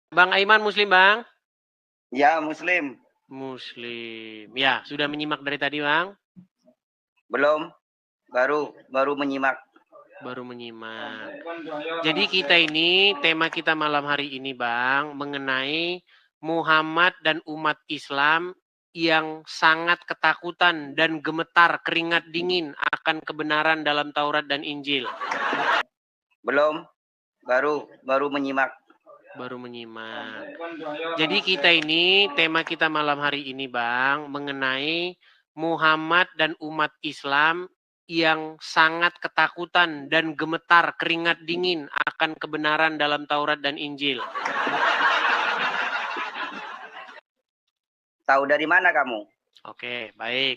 Bang Aiman Muslim, Bang? Ya, Muslim. Muslim. Ya, sudah menyimak dari tadi, Bang? Belum. Baru menyimak. Baru menyimak. Jadi kita ini, tema kita malam hari ini, Bang, mengenai Muhammad dan umat Islam yang sangat ketakutan dan gemetar keringat dingin akan kebenaran dalam Taurat dan Injil. Belum. Baru menyimak. Baru menyimak. Jadi kita ini, tema kita malam hari ini, Bang, mengenai Muhammad dan umat Islam yang sangat ketakutan dan gemetar keringat dingin akan kebenaran dalam Taurat dan Injil. Tahu dari mana kamu? Oke, baik.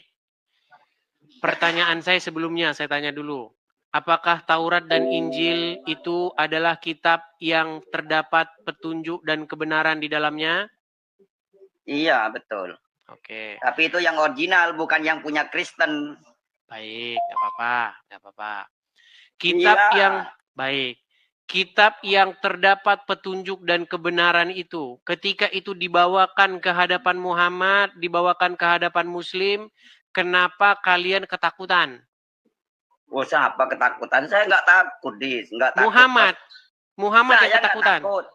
Pertanyaan saya sebelumnya, saya tanya dulu. Apakah Taurat dan Injil itu adalah kitab yang terdapat petunjuk dan kebenaran di dalamnya? Iya, betul. Oke. Tapi itu yang original, bukan yang punya Kristen. Baik, nggak apa-apa, nggak apa-apa. Kitab Iya. yang baik. Kitab yang terdapat petunjuk dan kebenaran itu, ketika itu dibawakan ke hadapan Muhammad, dibawakan ke hadapan Muslim, kenapa kalian ketakutan? Oh, siapa ketakutan? Saya nggak takut, Dis. Nggak takut. Muhammad yang Saya nggak ketakutan. takut.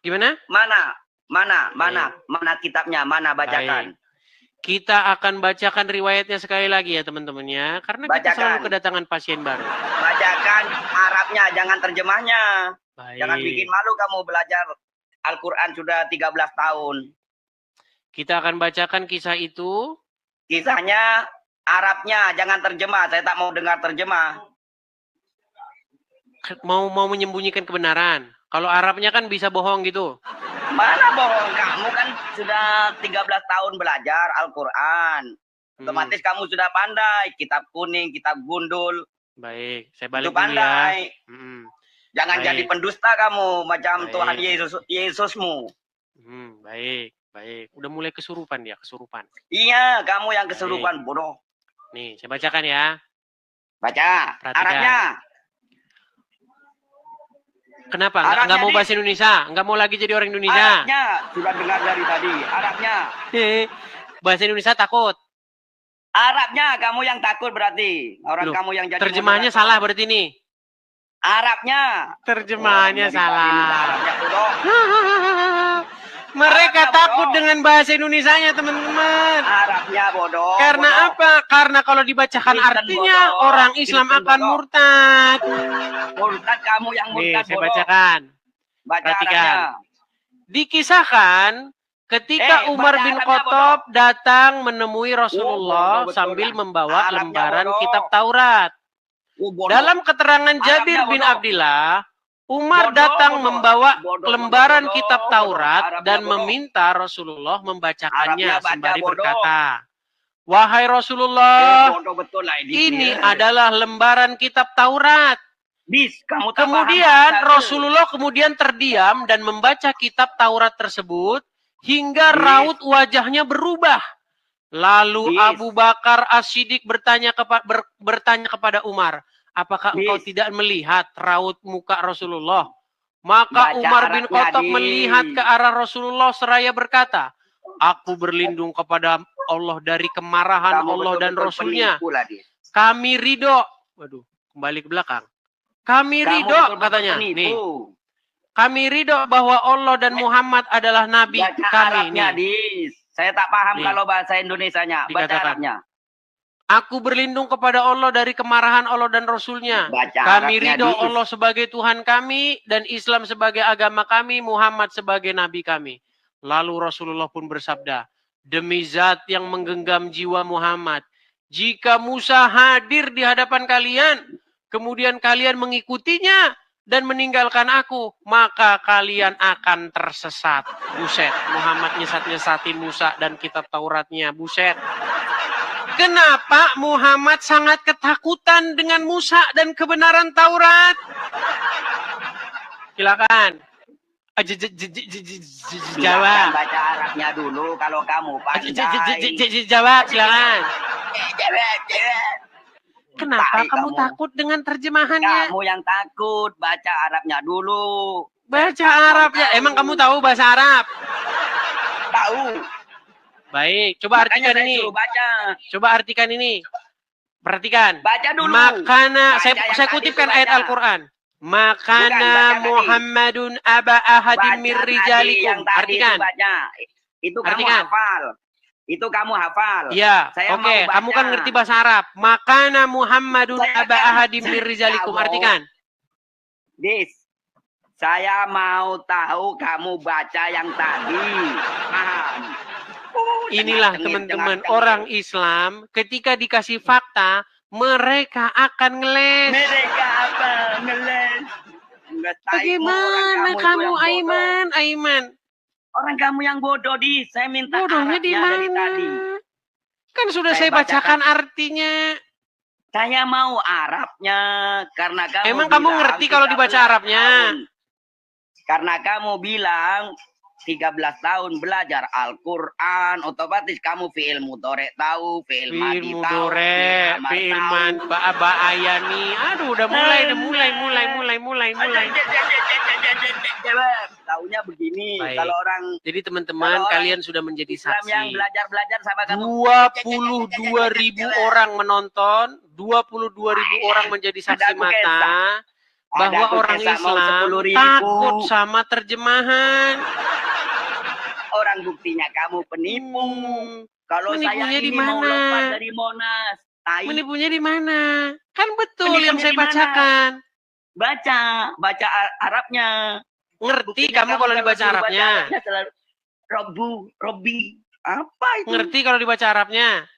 Gimana? Mana kitabnya? Mana bacakan? Baik. Kita akan bacakan riwayatnya sekali lagi ya teman-teman ya. Karena kita selalu kedatangan pasien baru. Bacakan Arabnya, jangan terjemahnya. Baik. Jangan bikin malu kamu belajar Al-Quran sudah 13 tahun. Kita akan bacakan kisah itu. Kisahnya Arabnya, jangan terjemah. Saya tak mau dengar terjemah. Mau menyembunyikan kebenaran. Kalau Arabnya kan bisa bohong gitu. Mana bohong, kamu kan sudah 13 tahun belajar Al-Quran. Otomatis kamu sudah pandai. Kitab kuning, kitab gundul. Baik, saya balik dulu pandai. Ya. Jangan baik. Jadi pendusta kamu macam baik. Tuhan Yesusmu. Baik. Udah mulai kesurupan dia, kesurupan. Iya, kamu yang kesurupan, bodoh. Nih, saya bacakan ya. Baca. Perhatikan. Arabnya. Kenapa? Nggak mau bahasa Indonesia? Nggak mau lagi jadi orang Indonesia? Arabnya. Sudah dengar dari tadi. Arabnya. Bahasa Indonesia takut. Arabnya kamu yang takut berarti. Orang kamu yang jadi terjemahannya salah berarti nih. Arabnya. Terjemahannya salah. Arabnya bodoh. Mereka takut dengan bahasa Indonesianya, teman-teman. Arabnya bodoh. Karena apa? Karena kalau dibacakan artinya orang Islam akan murtad. Murtad kamu yang murtad. Nih, saya bacakan. Perhatikan. Dikisahkan ketika Umar bin Khattab datang menemui Rasulullah sambil membawa lembaran kitab Taurat. Dalam keterangan Jabir bin Abdillah, Umar datang membawa lembaran kitab Taurat dan meminta Rasulullah membacakannya sembari berkata, "Wahai Rasulullah, ini adalah lembaran kitab Taurat." Kemudian Rasulullah terdiam dan membaca kitab Taurat tersebut hingga raut wajahnya berubah. Lalu Abu Bakar As-Siddiq bertanya kepada Umar, "Apakah engkau tidak melihat raut muka Rasulullah?" Maka Umar bin Khattab melihat ke arah Rasulullah seraya berkata, "Aku berlindung kepada Allah dari kemarahan Allah dan Rasulnya. Kami ridho." Waduh, kembali ke belakang. Kami ridho, katanya. Nih. Kami ridho bahwa Allah dan Muhammad adalah Nabi kami. Saya tak paham kalau bahasa Indonesianya. Baca Arabnya. Aku berlindung kepada Allah dari kemarahan Allah dan Rasulnya. Kami ridho Allah sebagai Tuhan kami dan Islam sebagai agama kami, Muhammad sebagai Nabi kami. Lalu Rasulullah pun bersabda, "Demi zat yang menggenggam jiwa Muhammad, jika Musa hadir di hadapan kalian, kemudian kalian mengikutinya dan meninggalkan aku, maka kalian akan tersesat." Buset, Muhammad nyesat-nyesatin Musa dan kitab Tauratnya. Buset. Kenapa Muhammad sangat ketakutan dengan Musa dan kebenaran Taurat? Silakan. Jawab. Baca Arabnya dulu kalau kamu pandai. Jawab, silakan. Kenapa kamu takut dengan terjemahannya? Kamu yang takut, baca Arabnya dulu. Baca Arab ya. Emang kamu tahu bahasa Arab? Tahu. Baik, coba artikan ini. Baca. Coba artikan ini. Perhatikan. Baca dulu. Makana, saya kutipkan ayat Al-Quran. Makana Muhammadun aba ahadin min rijalikum. Artikan. Itu kamu hafal. Itu kamu hafal. Ya, oke. Kamu kan ngerti bahasa Arab. Makana Muhammadun aba ahadin min rijalikum. Artikan. Saya mau tahu kamu baca yang tadi. Paham? Inilah teman-teman, orang Islam ketika dikasih fakta, mereka akan ngeles. Mereka apa? Ngeles. Bagaimana kamu, Aiman? Orang kamu yang bodoh, saya minta bodohnya di mana? dari tadi. Kan sudah saya bacakan artinya. Saya mau Arabnya karena kamu. Emang kamu ngerti kalau dibaca Arabnya? Karena kamu bilang 13 tahun belajar Al-Quran, otomatis kamu fi'il mudhari tahu, fi'il madi tahu, fi'il man ayani. Aduh, udah mulai. Taunya begini. Baik. Kalau orang, jadi teman-teman, kalian sudah menjadi saksi. Yang belajar sama kamu. 22.000 orang menonton, 22.000 orang menjadi saksi mata. Bahwa orang Islam takut sama terjemahan. Orang buktinya kamu penipu. Kalau saya ini mau lepas dari Monas. Menipunya di mana? Kan betul yang saya bacakan. Baca Arabnya. Ngerti kamu kalau dibaca Arabnya? Robbi. Apa itu? Ngerti kalau dibaca Arabnya?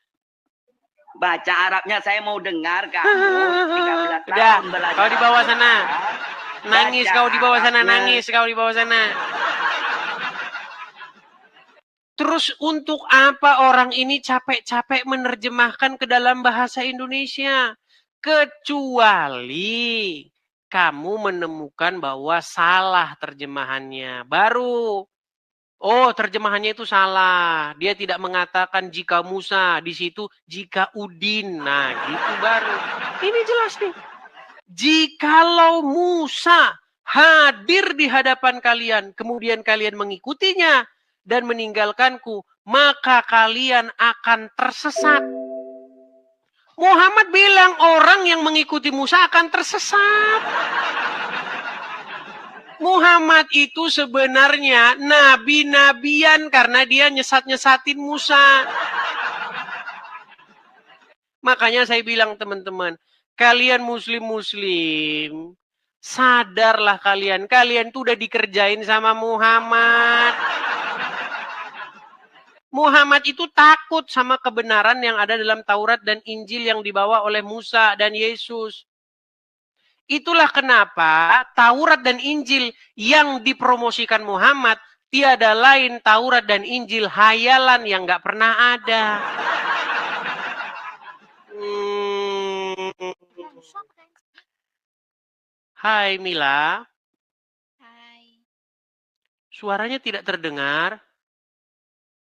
Baca Arabnya saya mau dengar kamu. 13 Udah, tahun belajar. kau di bawah sana. Nangis kau di bawah sana, Terus untuk apa orang ini capek-capek menerjemahkan ke dalam bahasa Indonesia? Kecuali kamu menemukan bahwa salah terjemahannya. Baru, oh terjemahannya itu salah. Dia tidak mengatakan jika Musa, di situ jika Udin. Nah gitu baru. Ini jelas nih. Jikalau Musa hadir di hadapan kalian, kemudian kalian mengikutinya dan meninggalkanku, maka kalian akan tersesat. Muhammad bilang orang yang mengikuti Musa akan tersesat. Muhammad itu sebenarnya nabi-nabian karena dia nyesat-nyesatin Musa. Makanya saya bilang teman-teman, kalian muslim-muslim, sadarlah kalian tuh udah dikerjain sama Muhammad. Muhammad itu takut sama kebenaran yang ada dalam Taurat dan Injil yang dibawa oleh Musa dan Yesus. Itulah kenapa Taurat dan Injil yang dipromosikan Muhammad tiada lain Taurat dan Injil hayalan yang gak pernah ada. Hai Mila. Hai. Suaranya tidak terdengar.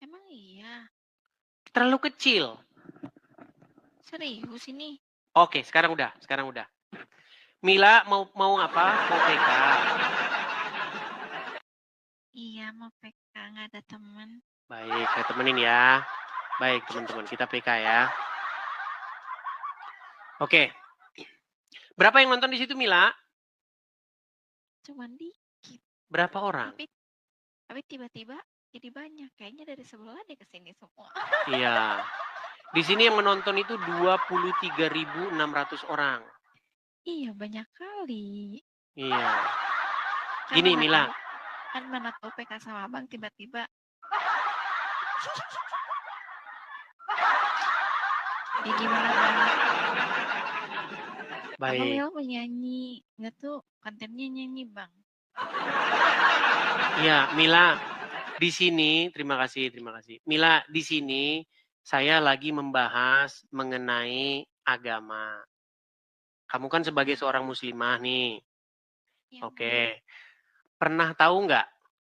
Emang iya? Terlalu kecil. Serius ini? Oke, sekarang udah. Mila mau apa? Mau PK? Iya, mau PK, nggak ada teman. Baik, saya temenin ya. Baik, teman-teman, kita PK ya. Oke. Berapa yang nonton di situ, Mila? Cuman dikit. Berapa orang? Tapi tiba-tiba jadi banyak. Kayaknya dari sebelah deh ke sini semua. Iya. Di sini yang menonton itu 23.600 orang. Iya, banyak kali. Iya. Gini, Mila. Kan mana tahu PK sama abang tiba-tiba. Ya gimana bang? Baik. Abang bilang penyanyi. Nggak tuh kontennya nyanyi bang. Iya, Mila. Di sini, terima kasih. Mila, di sini saya lagi membahas mengenai agama. Kamu kan sebagai seorang muslimah nih. Ya, Oke. Pernah tahu nggak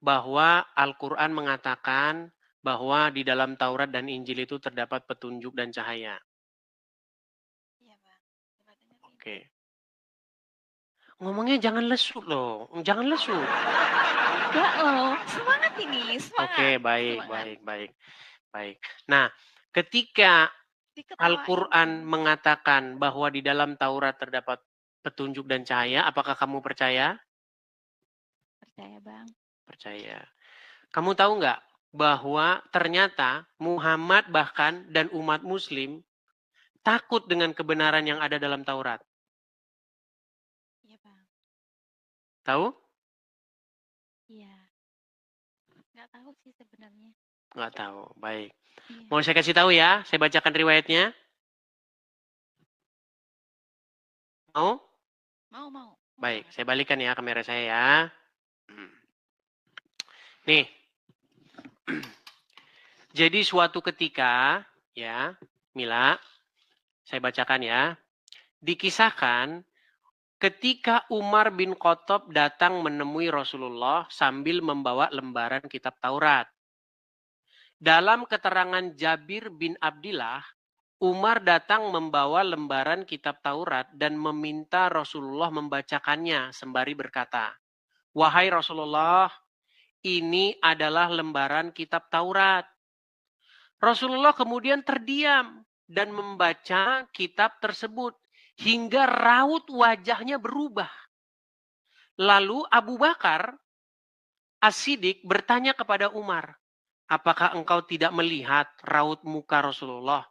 bahwa Al-Quran mengatakan bahwa di dalam Taurat dan Injil itu terdapat petunjuk dan cahaya? Iya bang. Oke. Ngomongnya jangan lesu loh, jangan lesu. Enggak loh, semangat ini, semangat. Oke, baik, Semangat. baik. Nah, ketika Diketawain Al-Quran dong. mengatakan bahwa di dalam Taurat terdapat petunjuk dan cahaya, apakah kamu percaya? Percaya bang. Percaya. Kamu tahu nggak bahwa ternyata Muhammad bahkan dan umat Muslim takut dengan kebenaran yang ada dalam Taurat? Iya bang. Tahu? Iya. Nggak tahu sih sebenarnya. Nggak tahu. Baik. Iya. Mau saya kasih tahu ya? Saya bacakan riwayatnya. Mau? Mau. Baik. Banget. Saya balikan ya kamera saya ya. Nih. Jadi suatu ketika, ya, Mila, saya bacakan ya. Dikisahkan ketika Umar bin Khattab datang menemui Rasulullah sambil membawa lembaran kitab Taurat. Dalam keterangan Jabir bin Abdillah, Umar datang membawa lembaran kitab Taurat dan meminta Rasulullah membacakannya sembari berkata, "Wahai Rasulullah, ini adalah lembaran kitab Taurat." Rasulullah kemudian terdiam dan membaca kitab tersebut hingga raut wajahnya berubah. Lalu Abu Bakar As-Siddiq bertanya kepada Umar, "Apakah engkau tidak melihat raut muka Rasulullah?"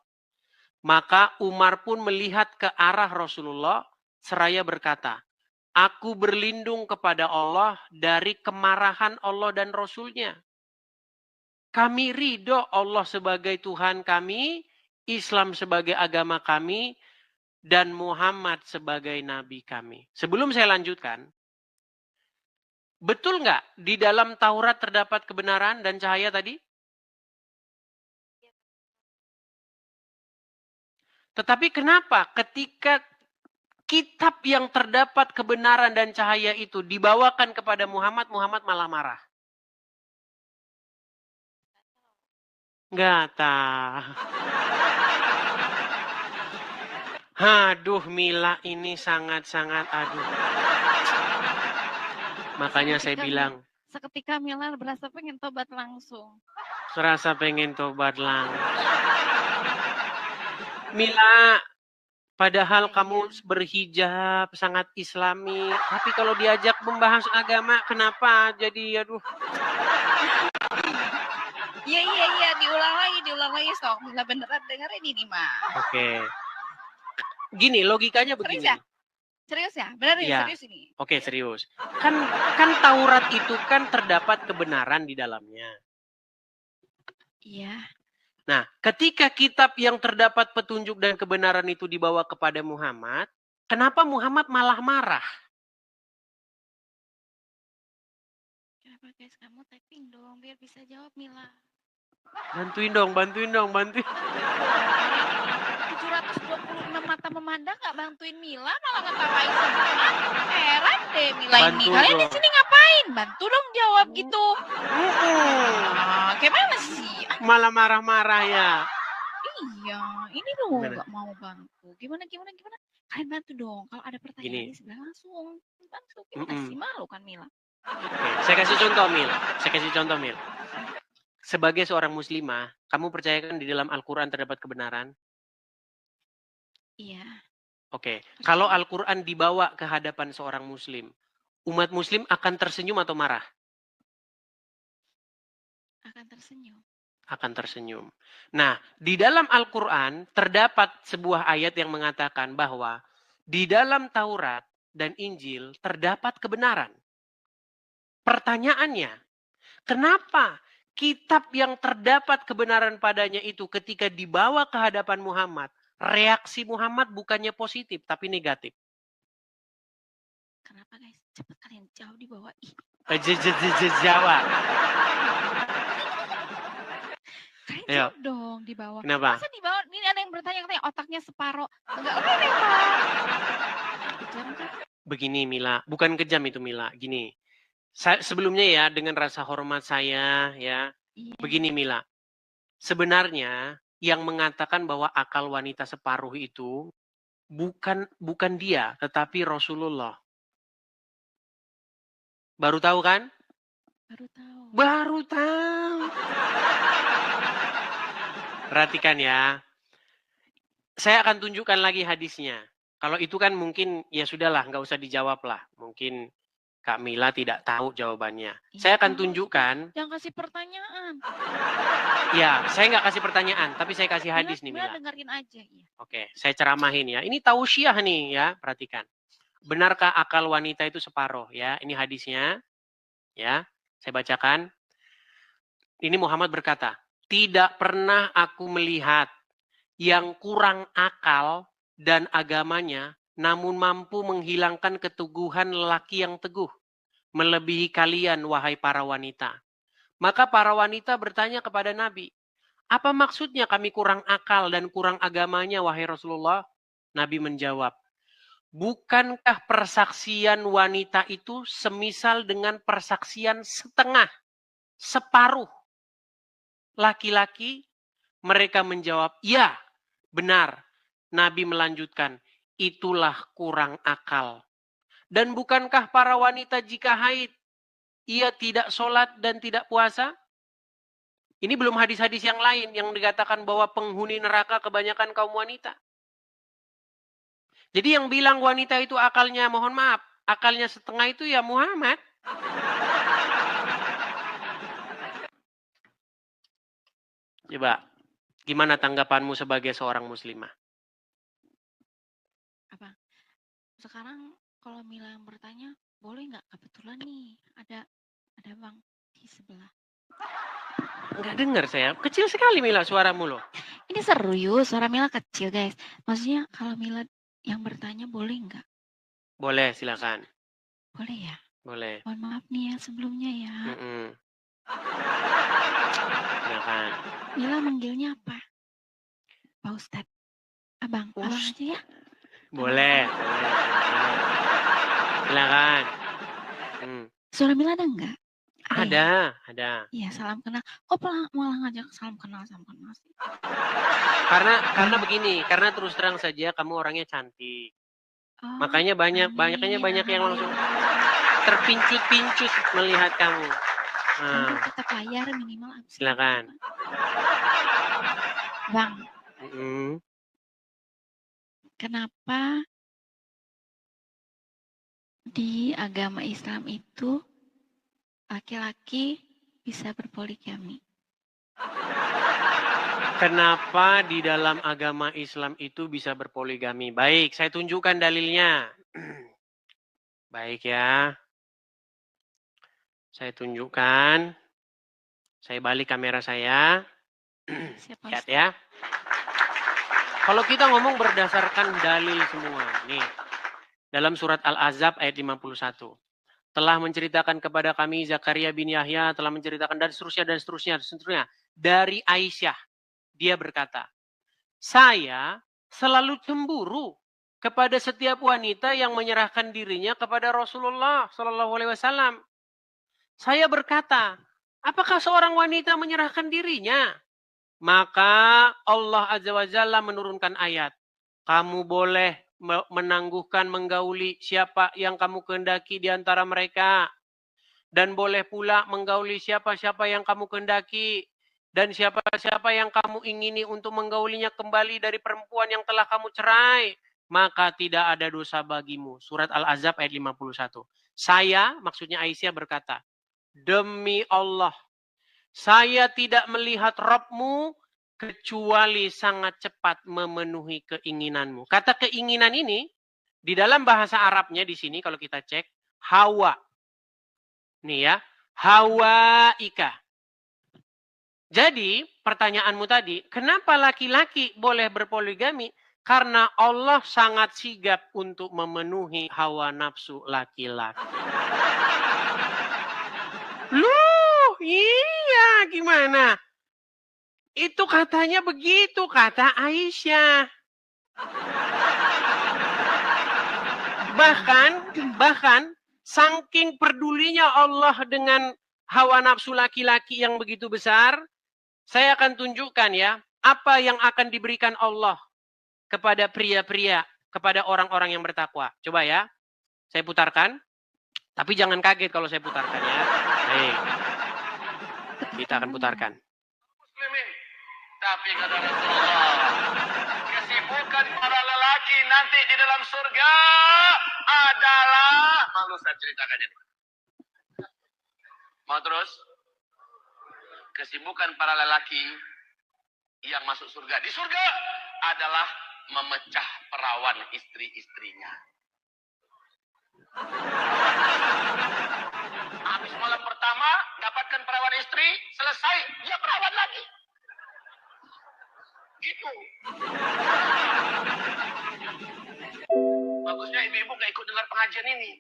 Maka Umar pun melihat ke arah Rasulullah seraya berkata, "Aku berlindung kepada Allah dari kemarahan Allah dan Rasul-Nya. Kami ridho Allah sebagai Tuhan kami, Islam sebagai agama kami, dan Muhammad sebagai nabi kami." Sebelum saya lanjutkan, betul nggak di dalam Taurat terdapat kebenaran dan cahaya tadi? Tetapi kenapa ketika kitab yang terdapat kebenaran dan cahaya itu dibawakan kepada Muhammad, Muhammad malah marah? Nggak tahu. Aduh, Mila ini sangat-sangat aduh. Makanya saya bilang, Seketika Mila berasa pengen tobat langsung. serasa pengen tobat langsung. Mila, padahal kamu berhijab, sangat islami. Tapi kalau diajak membahas agama, kenapa jadi aduh. Iya, diulang lagi sok. Mila beneran dengerin ini mah. Oke. Gini, logikanya begini. Serius ya? Bener nih, Iya. serius ini. Oke, serius. Kan Taurat itu kan terdapat kebenaran di dalamnya. Iya. Nah, ketika kitab yang terdapat petunjuk dan kebenaran itu dibawa kepada Muhammad, kenapa Muhammad malah marah? Kenapa guys, kamu typing dong biar bisa jawab Mila. Bantuin dong. 726 mata memandang gak bantuin Mila, malah ngetawain semua. Heran deh Mila ini. Bantu Kalian dong. di sini ngapain? Bantu dong jawab gitu. Gimana sih? Malah marah-marah ya. Iya, ini loh Gimana? gak mau bantu. Gimana? Kalian bantu dong. Kalau ada pertanyaan di sebelah langsung bantu. Gimana sih, malu kan Mila? Oke, saya kasih contoh Mil. Sebagai seorang muslimah, kamu percayakan di dalam Al-Quran terdapat kebenaran? Iya. Oke, kalau Al-Quran dibawa ke hadapan seorang muslim, umat muslim akan tersenyum atau marah? Akan tersenyum. Nah, di dalam Al-Quran terdapat sebuah ayat yang mengatakan bahwa di dalam Taurat dan Injil terdapat kebenaran. Pertanyaannya, kenapa kitab yang terdapat kebenaran padanya itu ketika dibawa ke hadapan Muhammad, reaksi Muhammad bukannya positif tapi negatif? Kenapa guys? Cepat kalian jauh di bawah. Jawab. Kalian jawab dong di bawah. Kenapa? Masa di bawah ini ada yang bertanya katanya otaknya separoh. Enggak lempar. Kejam kan? Begini Mila, bukan kejam itu Mila. Gini, sebelumnya ya dengan rasa hormat saya ya. Iya. Begini Mila, sebenarnya yang mengatakan bahwa akal wanita separuh itu bukan dia, tetapi Rasulullah. Baru tahu kan? Baru tahu. Baru tahu. Perhatikan ya. Saya akan tunjukkan lagi hadisnya. Kalau itu kan mungkin ya sudahlah, nggak usah dijawab lah. Mungkin Kak Mila tidak tahu jawabannya. Saya akan tunjukkan. Jangan kasih pertanyaan. Ya, saya nggak kasih pertanyaan, tapi saya kasih hadis nih Mila. Dengerin aja. Ya. Oke, saya ceramahin ya. Ini tausiah nih ya, perhatikan. Benarkah akal wanita itu separuh ya? Ini hadisnya. Ya, saya bacakan. Ini Muhammad berkata, tidak pernah aku melihat yang kurang akal dan agamanya, namun mampu menghilangkan keteguhan lelaki yang teguh, melebihi kalian, wahai para wanita. Maka para wanita bertanya kepada Nabi, apa maksudnya kami kurang akal dan kurang agamanya, wahai Rasulullah? Nabi menjawab, bukankah persaksian wanita itu semisal dengan persaksian setengah, separuh laki-laki? Mereka menjawab, ya, benar. Nabi melanjutkan, itulah kurang akal. Dan bukankah para wanita jika haid, ia tidak sholat dan tidak puasa? Ini belum hadis-hadis yang lain yang dikatakan bahwa penghuni neraka kebanyakan kaum wanita. Jadi yang bilang wanita itu akalnya, mohon maaf, akalnya setengah itu ya Muhammad. Coba, gimana tanggapanmu sebagai seorang muslimah? Apa? Sekarang kalau Mila yang bertanya, boleh nggak? Kebetulan nih ada Bang di sebelah. Nggak dengar saya. Kecil sekali Mila suaramu loh. Ini serius, suara Mila kecil guys. Maksudnya kalau Mila yang bertanya boleh nggak? Boleh, silakan. Boleh ya? Boleh. Mohon maaf nih ya sebelumnya ya. Silakan. Mila manggilnya apa? Pak Ustadz. Abang aja ya? Boleh. Silakan. Suara Mila ada nggak? Ada. Iya, salam kenal. Kok malah ngajak salam kenal sih? Karena begini, karena terus terang saja kamu orangnya cantik. Makanya banyak yang langsung terpincut-pincut melihat kamu. Kita bayar minimal. Silakan. Bang. Kenapa di agama Islam itu laki-laki bisa berpoligami? Kenapa di dalam agama Islam itu bisa berpoligami? Baik, saya tunjukkan dalilnya. Baik ya. Saya tunjukkan. Saya balik kamera saya. Lihat ya. Kalau kita ngomong berdasarkan dalil semua. Nih. Dalam surat Al-Ahzab ayat 51. Telah menceritakan kepada kami Zakaria bin Yahya, telah menceritakan dan seterusnya. Dari Aisyah, dia berkata, saya selalu cemburu kepada setiap wanita yang menyerahkan dirinya kepada Rasulullah SAW. Saya berkata, apakah seorang wanita menyerahkan dirinya? Maka Allah Azza wa Jalla menurunkan ayat, kamu boleh menangguhkan, menggauli siapa yang kamu kehendaki di antara mereka. Dan boleh pula menggauli siapa-siapa yang kamu kehendaki. Dan siapa-siapa yang kamu ingini untuk menggaulinya kembali dari perempuan yang telah kamu cerai. Maka tidak ada dosa bagimu. Surat Al-Ahzab ayat 51. Saya, maksudnya Aisyah berkata, demi Allah, saya tidak melihat Rabbmu kecuali sangat cepat memenuhi keinginanmu. Kata keinginan ini di dalam bahasa Arabnya di sini kalau kita cek hawa. Nih ya, hawaika. Jadi pertanyaanmu tadi, kenapa laki-laki boleh berpoligami? Karena Allah sangat sigap untuk memenuhi hawa nafsu laki-laki. Loh, iya gimana? Itu katanya begitu, kata Aisyah. Bahkan, saking pedulinya Allah dengan hawa nafsu laki-laki yang begitu besar, saya akan tunjukkan ya, apa yang akan diberikan Allah kepada pria-pria, kepada orang-orang yang bertakwa. Coba ya, saya putarkan. Tapi jangan kaget kalau saya putarkan ya. Baik. Kita akan putarkan. Muslimin. Tapi kata Rasulullah, kesibukan para lelaki nanti di dalam surga adalah, malu saya ceritakan ini. Mau terus? Kesibukan para lelaki yang masuk surga di surga adalah memecah perawan istri-istrinya. Habis malam pertama dapatkan perawan istri, selesai dia perawan lagi. Gitu. Bagusnya ibu-ibu gak ikut dengar pengajian ini.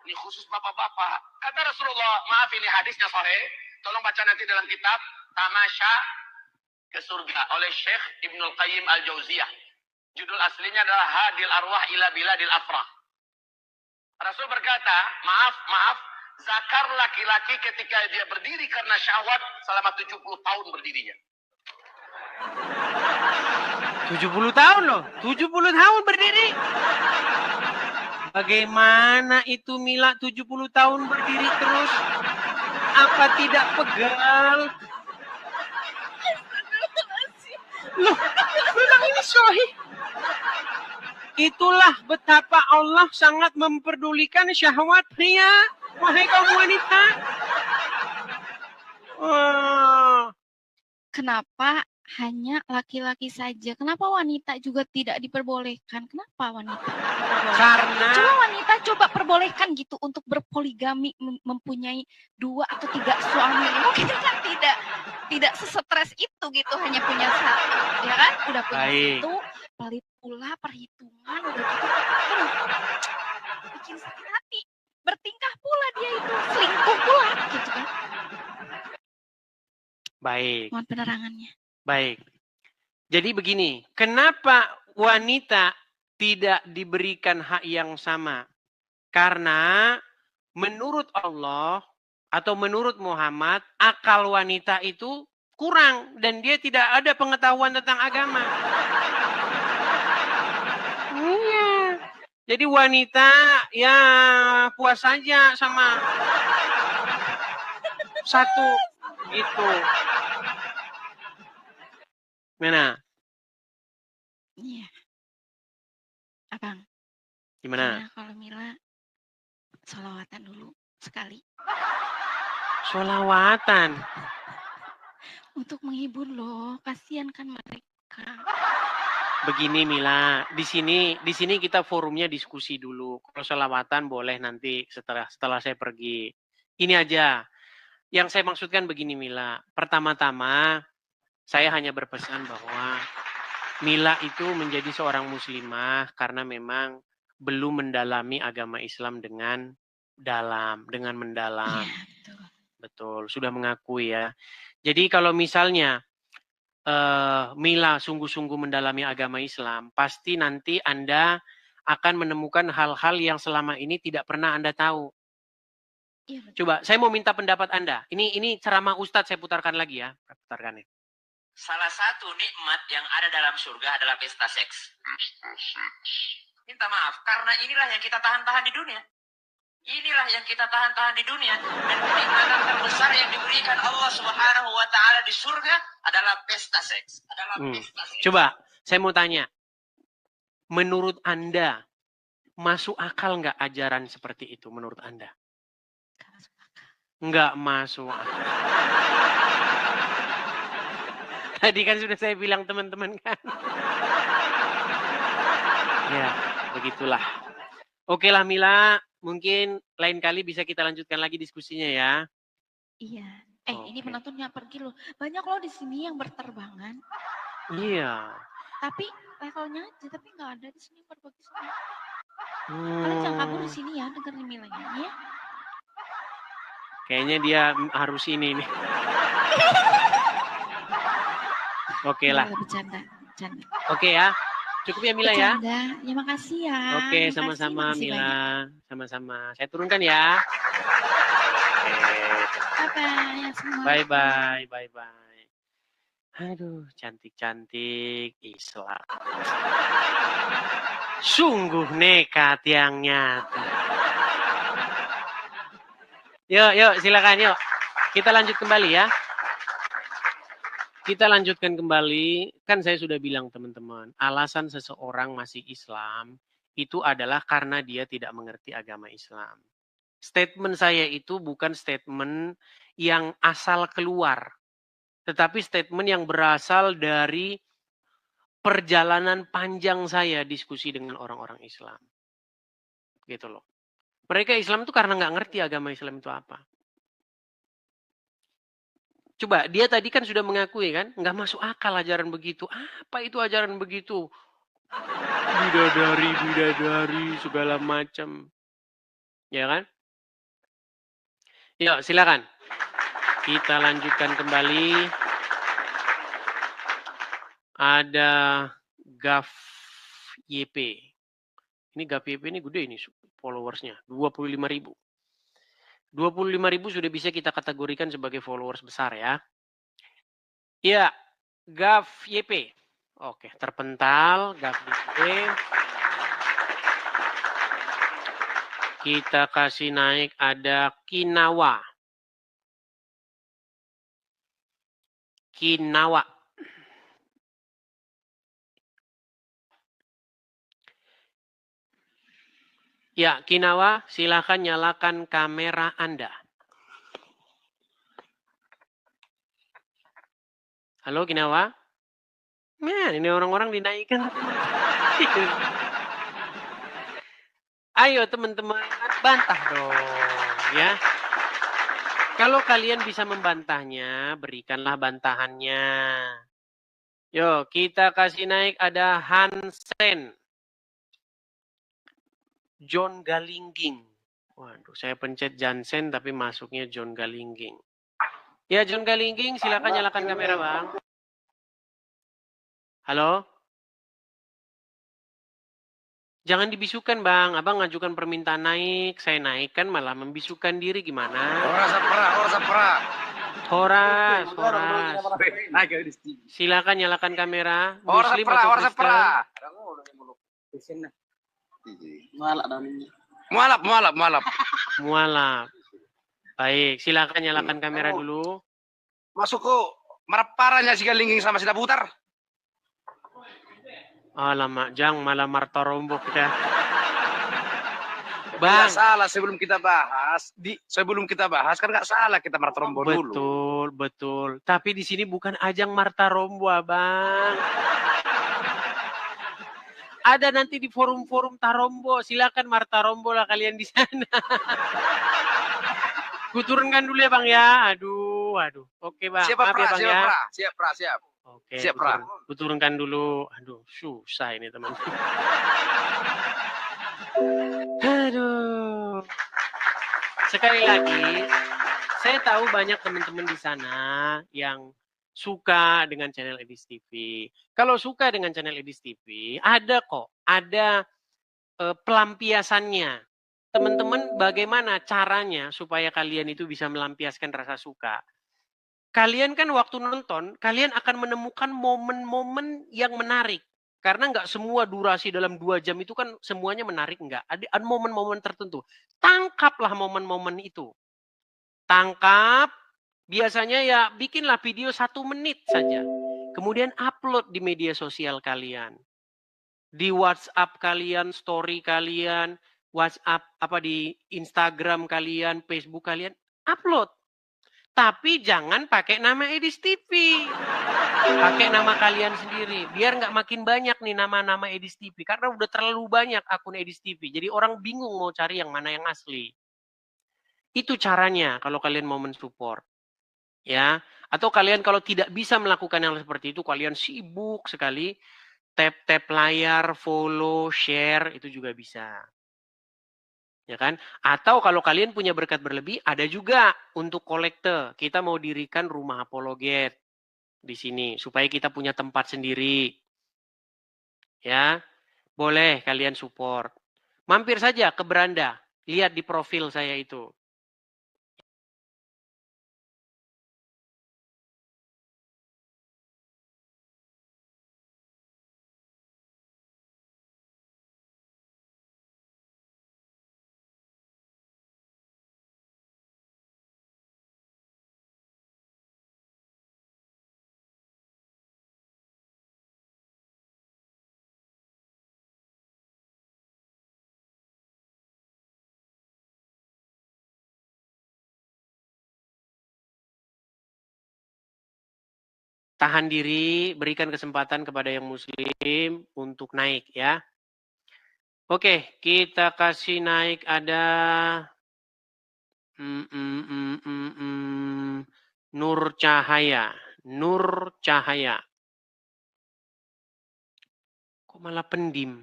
Ini khusus bapak-bapak. Kata Rasulullah, maaf ini hadisnya sahih. Tolong baca nanti dalam kitab Tamasya ke Surga oleh Syekh Ibnul Qayyim Al-Jauziyah. Judul aslinya adalah Hadil Arwah ila Biladil Afrah. Rasul berkata, maaf, zakar laki-laki ketika dia berdiri karena syahwat selama 70 tahun berdirinya. 70 tahun loh. 70 tahun berdiri. Bagaimana itu Mila 70 tahun berdiri terus? Apa tidak pegal? Loh, memang ini sahih. Itulah betapa Allah sangat memperdulikan syahwat pria. Wahai kaum wanita. Kenapa hanya laki-laki saja? Kenapa wanita juga tidak diperbolehkan? Kenapa wanita tidak diperbolehkan? Karena Coba wanita coba perbolehkan gitu untuk berpoligami, mempunyai 2 atau 3 suami. Mungkin kan tidak sesetres itu gitu, hanya punya 1, ya kan? Udah punya 1, pelit pula perhitungan, udah gitu. Aduh, bikin sakit hati. Bertingkah pula dia itu, selingkuh pula gitu kan. baik. Mohon penerangannya. Baik. Jadi begini, kenapa wanita tidak diberikan hak yang sama? Karena menurut Allah atau menurut Muhammad, akal wanita itu kurang dan dia tidak ada pengetahuan tentang agama. Iya. Jadi wanita ya puas saja sama 1 itu. Mana? Iya. Abang. Gimana? Kalau Mila sholawatan dulu sekali. Sholawatan. Untuk menghibur loh, kasihan kan mereka. Begini Mila, di sini kita forumnya diskusi dulu. Kalau sholawatan boleh nanti setelah saya pergi. Ini aja. Yang saya maksudkan begini Mila. Pertama-tama saya hanya berpesan bahwa Mila itu menjadi seorang muslimah karena memang belum mendalami agama Islam dengan mendalam. Iya, betul. Sudah mengakui ya. Jadi kalau misalnya Mila sungguh-sungguh mendalami agama Islam, pasti nanti Anda akan menemukan hal-hal yang selama ini tidak pernah Anda tahu. Iya, Coba, saya mau minta pendapat Anda. Ini ceramah Ustadz, saya putarkan lagi ya. Putarkan ya. Salah satu nikmat yang ada dalam surga adalah pesta seks. Minta maaf, karena inilah yang kita tahan-tahan di dunia. Inilah yang kita tahan-tahan di dunia. Dan kenikmatan terbesar yang diberikan Allah Subhanahu wa Ta'ala di surga adalah pesta seks. Coba, saya mau tanya. Menurut Anda, masuk akal nggak ajaran seperti itu menurut Anda? Nggak masuk akal. Tadi kan sudah saya bilang teman-teman kan. Ya, begitulah. Oke lah Mila, mungkin lain kali bisa kita lanjutkan lagi diskusinya ya. Iya. Ini penontonnya pergi loh. Banyak loh di sini yang berterbangan. Iya. Tapi levelnya aja, tapi nggak ada di sini yang berbagi sama. Kalian jangan kabur di sini ya, dengerin Mila ya. Kayaknya dia harus ini nih. Oke lah. Bercanda. Oke ya. Cukup ya Mila ya. Ya makasih ya. Oke, sama-sama Mila. Sama-sama. Saya turunkan ya. Oke. Bye-bye. Bye-bye. Aduh, cantik-cantik Islam. Sungguh nekat yang nyata. Yuk, silakan yuk. Kita lanjut kembali ya. Kita lanjutkan kembali. Kan saya sudah bilang teman-teman, alasan seseorang masih Islam itu adalah karena dia tidak mengerti agama Islam. Statement saya itu bukan statement yang asal keluar, tetapi statement yang berasal dari perjalanan panjang saya diskusi dengan orang-orang Islam. Gitu loh. Mereka Islam itu karena nggak ngerti agama Islam itu apa. Coba, dia tadi kan sudah mengakui kan, nggak masuk akal ajaran begitu. Apa itu ajaran begitu? Bidadari, segala macam. Ya kan? Yuk, silakan. Kita lanjutkan kembali. Ada Gaf YP. Ini Gaf YP ini gede ini followersnya. 25.000. 25.000 sudah bisa kita kategorikan sebagai followers besar ya. Iya, Gaf YP. Oke, terpental Gaf YP. Kita kasih naik ada Kinawa. Ya, Kinawa, silakan nyalakan kamera Anda. Halo Kinawa. Man, ini orang-orang dinaikkan. Ayo teman-teman, bantah dong ya. Kalau kalian bisa membantahnya, berikanlah bantahannya. Yuk, kita kasih naik ada Hansen. John Galingging. Waduh, saya pencet Jansen tapi masuknya John Galingging. Ya, John Galingging, silakan nyalakan kamera, Bang. Halo? Jangan dibisukan, Bang. Abang ngajukan permintaan naik. Saya naikkan malah membisukan diri gimana? Horas. Silakan nyalakan kamera. Muslim atau Kristen? Mualaf. Baik, silakan nyalakan kamera dulu. Masuk ke marparanya si Galingging sama si Putar. Alamak, Jang malah Marta Rombok kita. Bang, salah sebelum kita bahas kan nggak salah kita Marta Rombo dulu. Betul. Tapi di sini bukan ajang Marta Rombo, Bang. Ada nanti di forum-forum Tarombo. Silakan Marta Rombo lah kalian di sana. Kuturunkan dulu ya, Bang ya. Aduh. Oke, Bang. Siap, maaf ya, Bang ya. Siap. Oke, siap, Pra. Kuturunkan dulu. Aduh, susah ini, teman. Aduh. Sekali lagi, saya tahu banyak teman-teman di sana yang suka dengan channel Edis TV. Kalau suka dengan channel Edis TV, ada pelampiasannya. Teman-teman, bagaimana caranya supaya kalian itu bisa melampiaskan rasa suka? Kalian kan waktu nonton, kalian akan menemukan momen-momen yang menarik. Karena nggak semua durasi dalam 2 jam itu kan semuanya menarik, nggak. Ada momen-momen tertentu. Tangkaplah momen-momen itu. Tangkap, biasanya ya bikinlah video 1 menit saja. Kemudian upload di media sosial kalian. Di WhatsApp kalian, story kalian, WhatsApp di Instagram kalian, Facebook kalian, upload. Tapi jangan pakai nama Edis TV. Pakai nama kalian sendiri. Biar nggak makin banyak nih nama-nama Edis TV. Karena udah terlalu banyak akun Edis TV. Jadi orang bingung mau cari yang mana yang asli. Itu caranya kalau kalian mau mensupport. Ya, atau kalian kalau tidak bisa melakukan yang seperti itu, kalian sibuk sekali, tap layar, follow, share, itu juga bisa. Ya kan? Atau kalau kalian punya berkat berlebih, ada juga untuk kolekte. Kita mau dirikan rumah apologet di sini supaya kita punya tempat sendiri. Ya. Boleh kalian support. Mampir saja ke beranda, lihat di profil saya itu. tahan diri, berikan kesempatan kepada yang muslim untuk naik ya. Oke, kita kasih naik ada Nur Cahaya. Nur Cahaya. Kok malah pendim?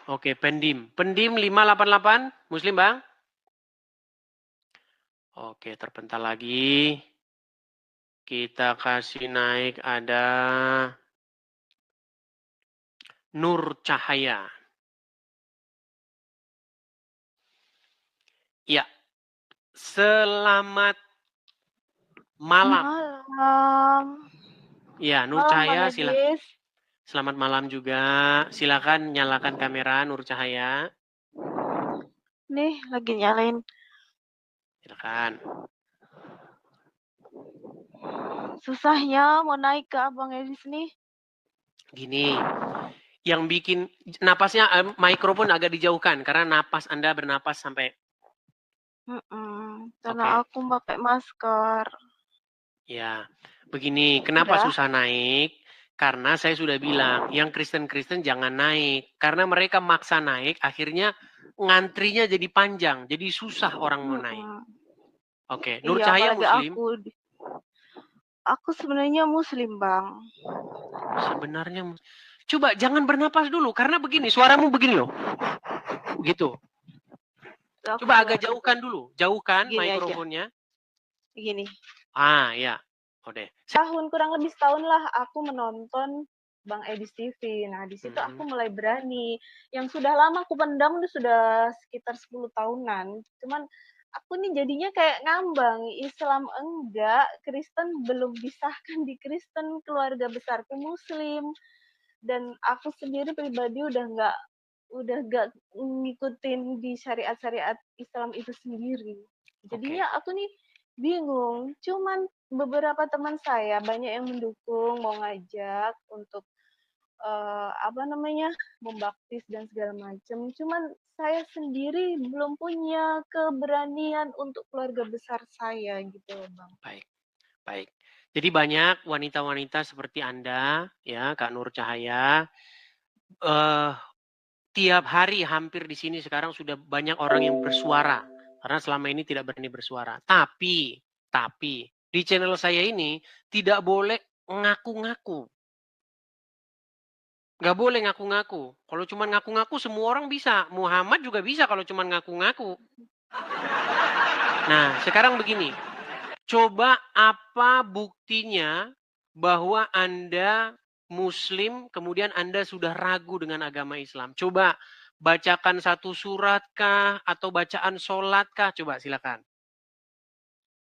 Oke, pendim. Pendim 588, muslim bang? Oke, terpental lagi. Kita kasih naik ada Nur Cahaya. Ya, selamat malam. Malam. Ya, Nur Malam, Cahaya, Bang silakan. Edis. Selamat malam juga. Silakan nyalakan kamera Nur Cahaya. Nih, lagi nyalain. Silakan. Susahnya mau naik ke Abang Edis nih. Gini, yang bikin napasnya mikrofon agak dijauhkan karena napas Anda bernapas sampai. Karena Oke. aku pakai masker. Ya, begini, kenapa Udah. susah naik? Karena saya sudah bilang, yang Kristen-Kristen jangan naik. Karena mereka maksa naik, akhirnya ngantrinya jadi panjang. Jadi susah orang mau naik. Oke, Nur Iya, Cahaya apalagi muslim? Aku sebenarnya muslim, Bang. Sebenarnya, coba jangan bernapas dulu. Karena begini, suaramu begini loh. Gitu. Coba agak jauhkan dulu. Jauhkan Gini mikrofonnya. Aja. Gini. Ah, ya. Oke. Kurang lebih setahun lah aku menonton Bang Edis TV. Nah, di situ aku mulai berani. Yang sudah lama aku pendam itu sudah sekitar 10 tahunan. Cuman aku nih jadinya kayak ngambang. Islam enggak, Kristen belum disahkan di Kristen, keluarga besarku Muslim. Dan aku sendiri pribadi udah nggak ngikutin di syariat-syariat Islam itu sendiri. Jadinya aku nih bingung. Cuman beberapa teman saya banyak yang mendukung, mau ngajak untuk membaptis dan segala macam. Cuman saya sendiri belum punya keberanian untuk keluarga besar saya gitu, Bang. Baik. Jadi banyak wanita-wanita seperti Anda, ya, Kak Nur Cahaya. Tiap hari hampir di sini sekarang sudah banyak orang yang bersuara. Karena selama ini tidak berani bersuara. Tapi di channel saya ini tidak boleh ngaku-ngaku. Nggak boleh ngaku-ngaku. Kalau cuma ngaku-ngaku semua orang bisa. Muhammad juga bisa kalau cuma ngaku-ngaku. Nah, sekarang begini. Coba apa buktinya bahwa Anda Muslim, kemudian Anda sudah ragu dengan agama Islam? Coba bacakan satu surat kah? Atau bacaan sholat kah? Coba silakan.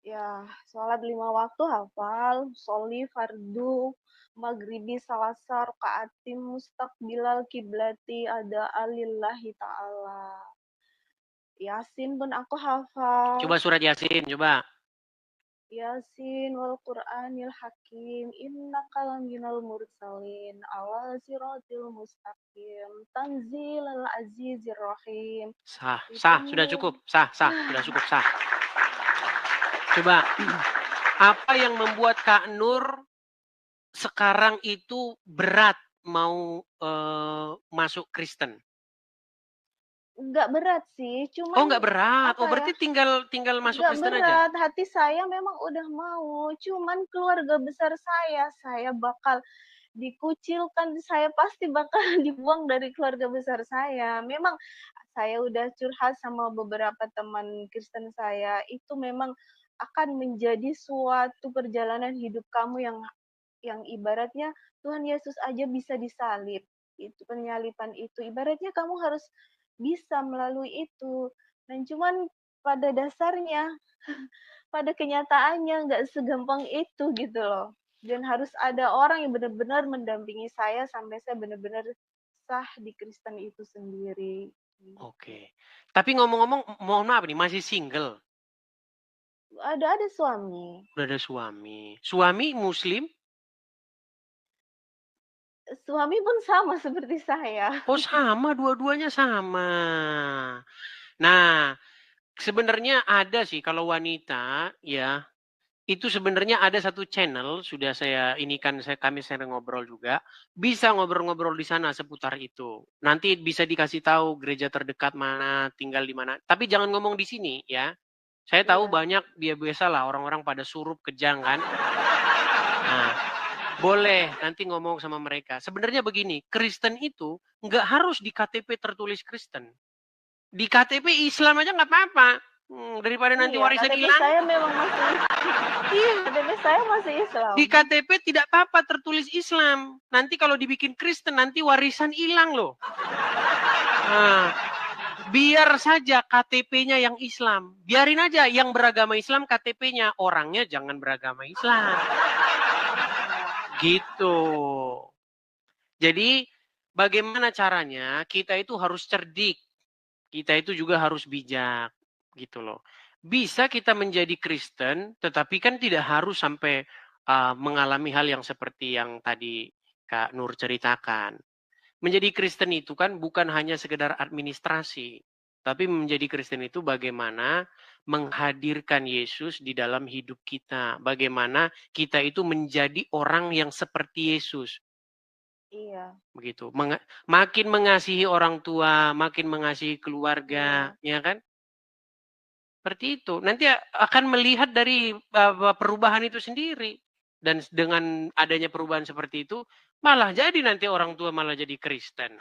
Ya, sholat 5 waktu hafal, soli fardu, maghribi salasa rakaatim mustaqbilal kiblati ada alillahi ta'ala. Yasin pun aku hafal. Coba surat Yasin, coba. Yasin wal Qur'anil Hakim, innaka laminal mursalin, ala siratil mustaqim, tanzilal azizir rahim. Sah, sudah cukup. Sah, sudah cukup, sah. Coba, apa yang membuat Kak Nur sekarang itu berat mau masuk Kristen? Nggak berat sih, cuman nggak berat. Berarti tinggal masuk Kristen aja. Nggak berat, hati saya memang udah mau. Cuman keluarga besar saya bakal dikucilkan, saya pasti bakal dibuang dari keluarga besar saya. Memang saya udah curhat sama beberapa teman Kristen saya, itu memang akan menjadi suatu perjalanan hidup kamu yang ibaratnya Tuhan Yesus aja bisa disalib. Itu penyalipan itu. Ibaratnya kamu harus bisa melalui itu. Dan cuman pada dasarnya, pada kenyataannya nggak segampang itu gitu loh. Dan harus ada orang yang benar-benar mendampingi saya sampai saya benar-benar sah di Kristen itu sendiri. Oke. Tapi ngomong-ngomong, mohon maaf nih, masih single? Ada suami. Udah ada suami. Suami Muslim? Suami pun sama seperti saya. Oh sama, dua-duanya sama. Nah, sebenarnya ada sih kalau wanita ya, itu sebenarnya ada satu channel, sudah saya inikan, kami sering ngobrol juga. Bisa ngobrol-ngobrol di sana seputar itu. Nanti bisa dikasih tahu gereja terdekat mana, tinggal di mana. Tapi jangan ngomong di sini ya. Saya tahu Iya. banyak dia biasa lah orang-orang pada surup kejang kan. Nah, boleh nanti ngomong sama mereka. Sebenarnya begini, Kristen itu nggak harus di KTP tertulis Kristen. Di KTP Islam aja nggak apa-apa. Daripada nanti Iya, warisan KTP hilang. saya memang masih Iya. KTP saya masih Islam. Di KTP tidak apa-apa tertulis Islam. Nanti kalau dibikin Kristen nanti warisan hilang loh. Nah, biar saja KTP-nya yang Islam. Biarin aja yang beragama Islam KTP-nya. Orangnya jangan beragama Islam. Gitu. Jadi bagaimana caranya? Kita itu harus cerdik. Kita itu juga harus bijak. Gitu loh. Bisa kita menjadi Kristen, tetapi kan tidak harus sampai mengalami hal yang seperti yang tadi Kak Nur ceritakan. Menjadi Kristen itu kan bukan hanya sekedar administrasi, tapi menjadi Kristen itu bagaimana menghadirkan Yesus di dalam hidup kita. Bagaimana kita itu menjadi orang yang seperti Yesus. Iya. Begitu. Makin mengasihi orang tua, makin mengasihi keluarga, ya kan? Seperti itu. Nanti akan melihat dari perubahan itu sendiri. Dan dengan adanya perubahan seperti itu, malah jadi nanti orang tua malah jadi Kristen.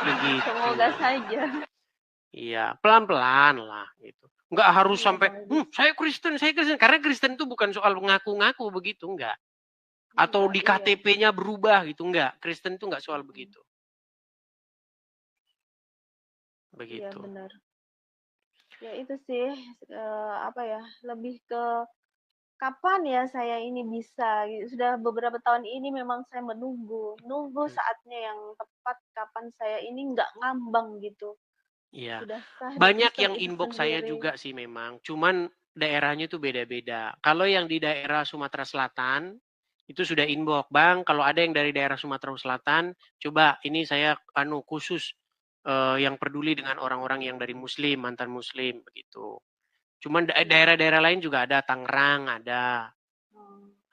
Begitu. Semoga saja. Iya, pelan-pelan lah gitu. Nggak harus sampai, saya Kristen. Karena Kristen itu bukan soal ngaku-ngaku begitu, enggak. Atau di KTP-nya berubah gitu, enggak. Kristen itu enggak soal begitu. Begitu. Iya, benar. Ya itu sih, lebih ke kapan ya saya ini bisa. Sudah beberapa tahun ini memang saya menunggu saatnya yang tepat kapan saya ini nggak ngambang gitu. Iya. Sudah sah Banyak Kristen yang itu inbox saya sendiri. juga sih memang. Cuman daerahnya itu beda-beda. Kalau yang di daerah Sumatera Selatan, itu sudah inbox. Bang, kalau ada yang dari daerah Sumatera Selatan, coba ini saya khusus yang peduli dengan orang-orang yang dari Muslim, mantan Muslim, begitu. Cuman daerah-daerah lain juga ada, Tangerang ada.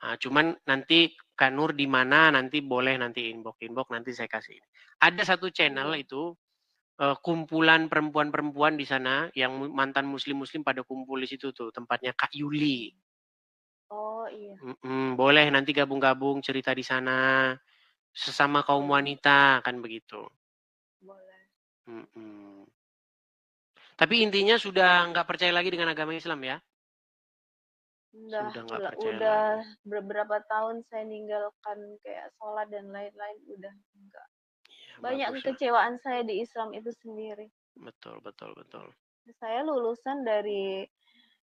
Nah, cuman nanti Kak Nur di mana nanti boleh nanti inbox nanti saya kasih. Ada satu channel itu kumpulan perempuan-perempuan di sana yang mantan muslim-muslim pada kumpul di situ tuh tempatnya Kak Yuli. Oh iya. Boleh nanti gabung-gabung cerita di sana sesama kaum wanita kan begitu. Boleh. Tapi intinya sudah nggak percaya lagi dengan agama Islam ya? Udah beberapa tahun saya ninggalkan kayak sholat dan lain-lain udah enggak. Ya, banyak bagus, kekecewaan saya di Islam itu sendiri. Betul. Saya lulusan dari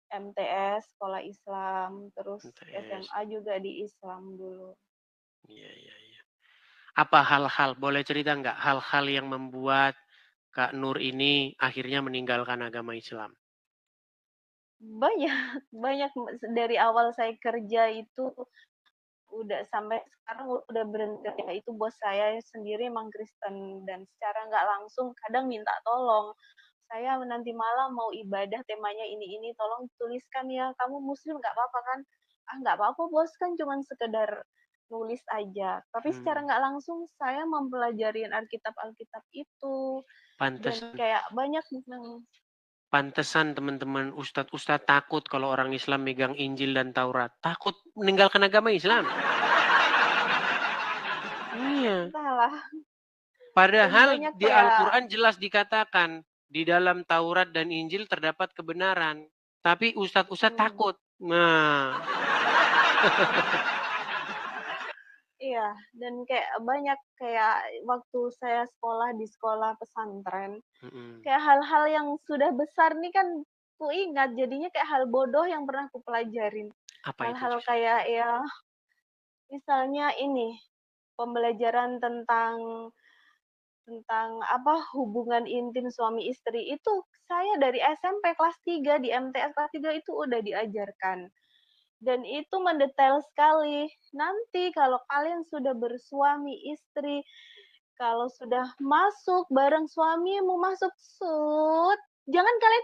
MTS sekolah Islam, terus MTS. SMA juga di Islam dulu. Iya. Apa hal-hal, boleh cerita nggak hal-hal yang membuat Kak Nur ini akhirnya meninggalkan agama Islam? Banyak dari awal saya kerja itu udah sampai sekarang udah berhenti. Itu bos saya sendiri emang Kristen dan secara nggak langsung kadang minta tolong. Saya nanti malam mau ibadah temanya ini tolong tuliskan ya. Kamu muslim nggak apa-apa kan? Nggak apa-apa bos, kan cuman sekedar nulis aja. Tapi secara nggak langsung saya mempelajari Alkitab itu. Pantesan. Dan kayak banyak Pantesan teman-teman ustadz takut kalau orang Islam megang Injil dan Taurat. Takut meninggalkan agama Islam. Iya. Entahlah. Padahal di Al-Quran jelas dikatakan di dalam Taurat dan Injil terdapat kebenaran. Tapi ustadz takut. Nah. Iya, dan kayak banyak kayak waktu saya sekolah di sekolah pesantren, kayak hal-hal yang sudah besar nih kan ku ingat, jadinya kayak hal bodoh yang pernah ku pelajarin. Hal-hal kayak ya, misalnya ini, pembelajaran tentang hubungan intim suami istri itu saya dari SMP kelas 3 di MTS kelas 3 itu udah diajarkan. Dan itu mendetail sekali. Nanti kalau kalian sudah bersuami istri, kalau sudah masuk bareng suamimu masuk jangan kalian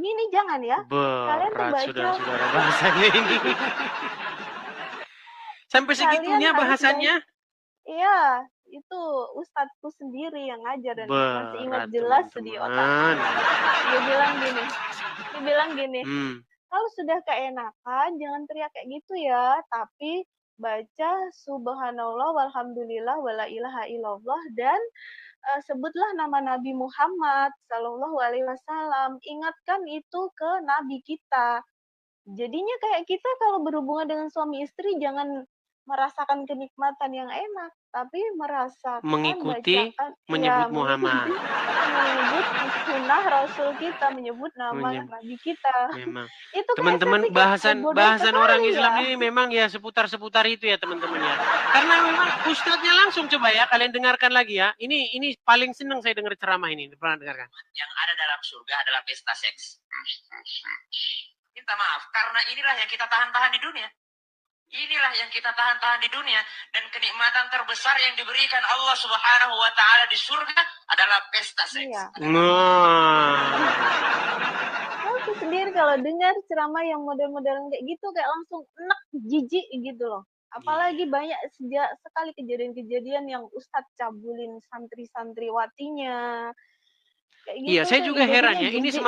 gini, jangan ya. Kalian tuh Berat baca, saudara-saudara bahasanya ini. Sampai kalian segitunya harus bahasannya? iya, itu ustadzku sendiri yang ngajar dan masih ingat Berat jelas di otak teman-teman. saya. Dia bilang gini, kalau sudah keenakan jangan teriak kayak gitu ya, tapi baca subhanallah walhamdulillah wala ilaha illallah dan sebutlah nama Nabi Muhammad Sallallahu Alaihi Wasallam. Ingatkan itu ke Nabi kita. Jadinya kayak kita kalau berhubungan dengan suami istri jangan merasakan kenikmatan yang enak, tapi merasakan mengikuti bacakan, menyebut Muhammad. menyebut sunnah Rasul kita, menyebut nama Nabi kita. Memang. Itu Teman-teman bahasan orang Islam ini memang ya seputar itu ya teman-teman ya. Karena memang ustadznya langsung coba ya kalian dengarkan lagi ya. Ini paling senang saya dengar ceramah ini. Pernah dengarkan? Yang ada dalam surga adalah pesta seks. Minta maaf, karena inilah yang kita tahan-tahan di dunia. Inilah yang kita tahan-tahan di dunia. Dan kenikmatan terbesar yang diberikan Allah Subhanahu wa Ta'ala di surga adalah pesta seks. Iya. Aku sendiri kalau dengar ceramah yang model-model kayak gitu kayak langsung enak, jijik gitu loh. Apalagi banyak sekali kejadian-kejadian yang ustadz cabulin santri-santriwatinya. Iya, saya juga heran ya. Ini gitu.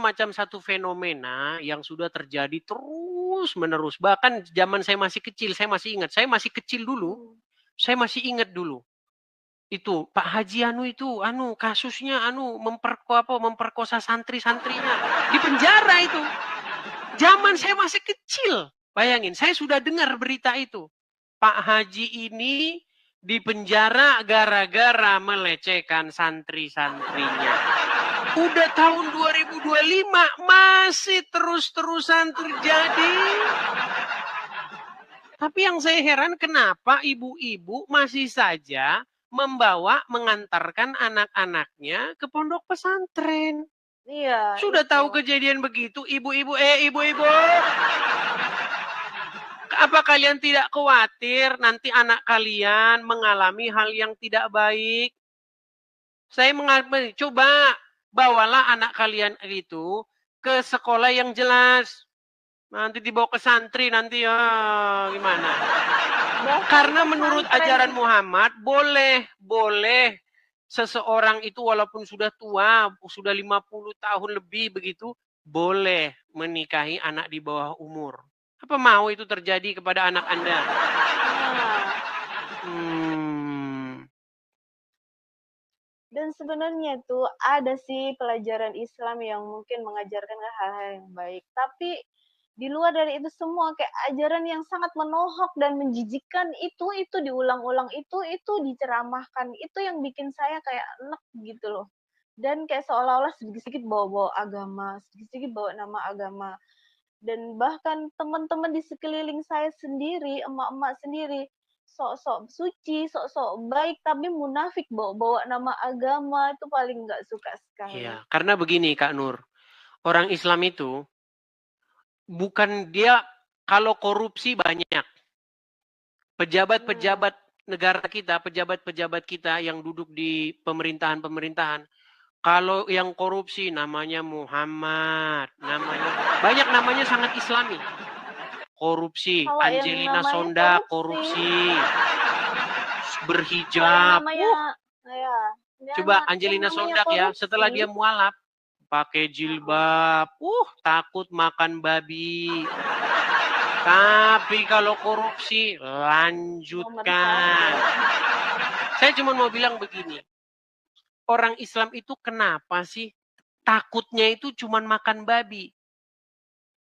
semacam satu fenomena yang sudah terjadi terus menerus. Bahkan zaman saya masih kecil, saya masih ingat. Saya masih kecil dulu. Saya masih ingat dulu. Itu Pak Haji itu kasusnya memperkosa santri-santrinya di penjara itu. Zaman saya masih kecil. Bayangin, saya sudah dengar berita itu. Pak Haji ini di penjara gara-gara melecehkan santri-santrinya. Udah tahun 2025 masih terus-terusan terjadi. Tapi yang saya heran kenapa ibu-ibu masih saja mengantarkan anak-anaknya ke pondok pesantren. Iya. Sudah tahu kejadian begitu, ibu-ibu. Apa kalian tidak khawatir nanti anak kalian mengalami hal yang tidak baik? Saya mengatakan, coba bawalah anak kalian itu ke sekolah yang jelas. Nanti dibawa ke santri nanti gimana? Karena menurut ajaran Muhammad boleh seseorang itu walaupun sudah tua, sudah 50 tahun lebih begitu, boleh menikahi anak di bawah umur. Apa mau itu terjadi kepada anak Anda? Dan sebenarnya tuh ada sih pelajaran Islam yang mungkin mengajarkan hal-hal yang baik. Tapi di luar dari itu semua kayak ajaran yang sangat menohok dan menjijikkan itu diulang-ulang itu diceramahkan. Itu yang bikin saya kayak enek gitu loh. Dan kayak seolah-olah sedikit-sedikit bawa-bawa agama, sedikit-sedikit bawa nama agama. Dan bahkan teman-teman di sekeliling saya sendiri, emak-emak sendiri, sok-sok suci, sok-sok baik, tapi munafik bawa nama agama, itu paling nggak suka sekali. Iya, karena begini Kak Nur, orang Islam itu bukan dia kalau korupsi banyak. Pejabat-pejabat negara kita, pejabat-pejabat kita yang duduk di pemerintahan-pemerintahan, kalau yang korupsi namanya Muhammad, banyak namanya sangat Islami. Korupsi, kalau Angelina Sonda korupsi, berhijab. Coba Angelina Sonda ya, setelah dia mualaf, pakai jilbab, takut makan babi. Tapi kalau korupsi, lanjutkan. Saya cuma mau bilang begini. Orang Islam itu kenapa sih takutnya itu cuma makan babi?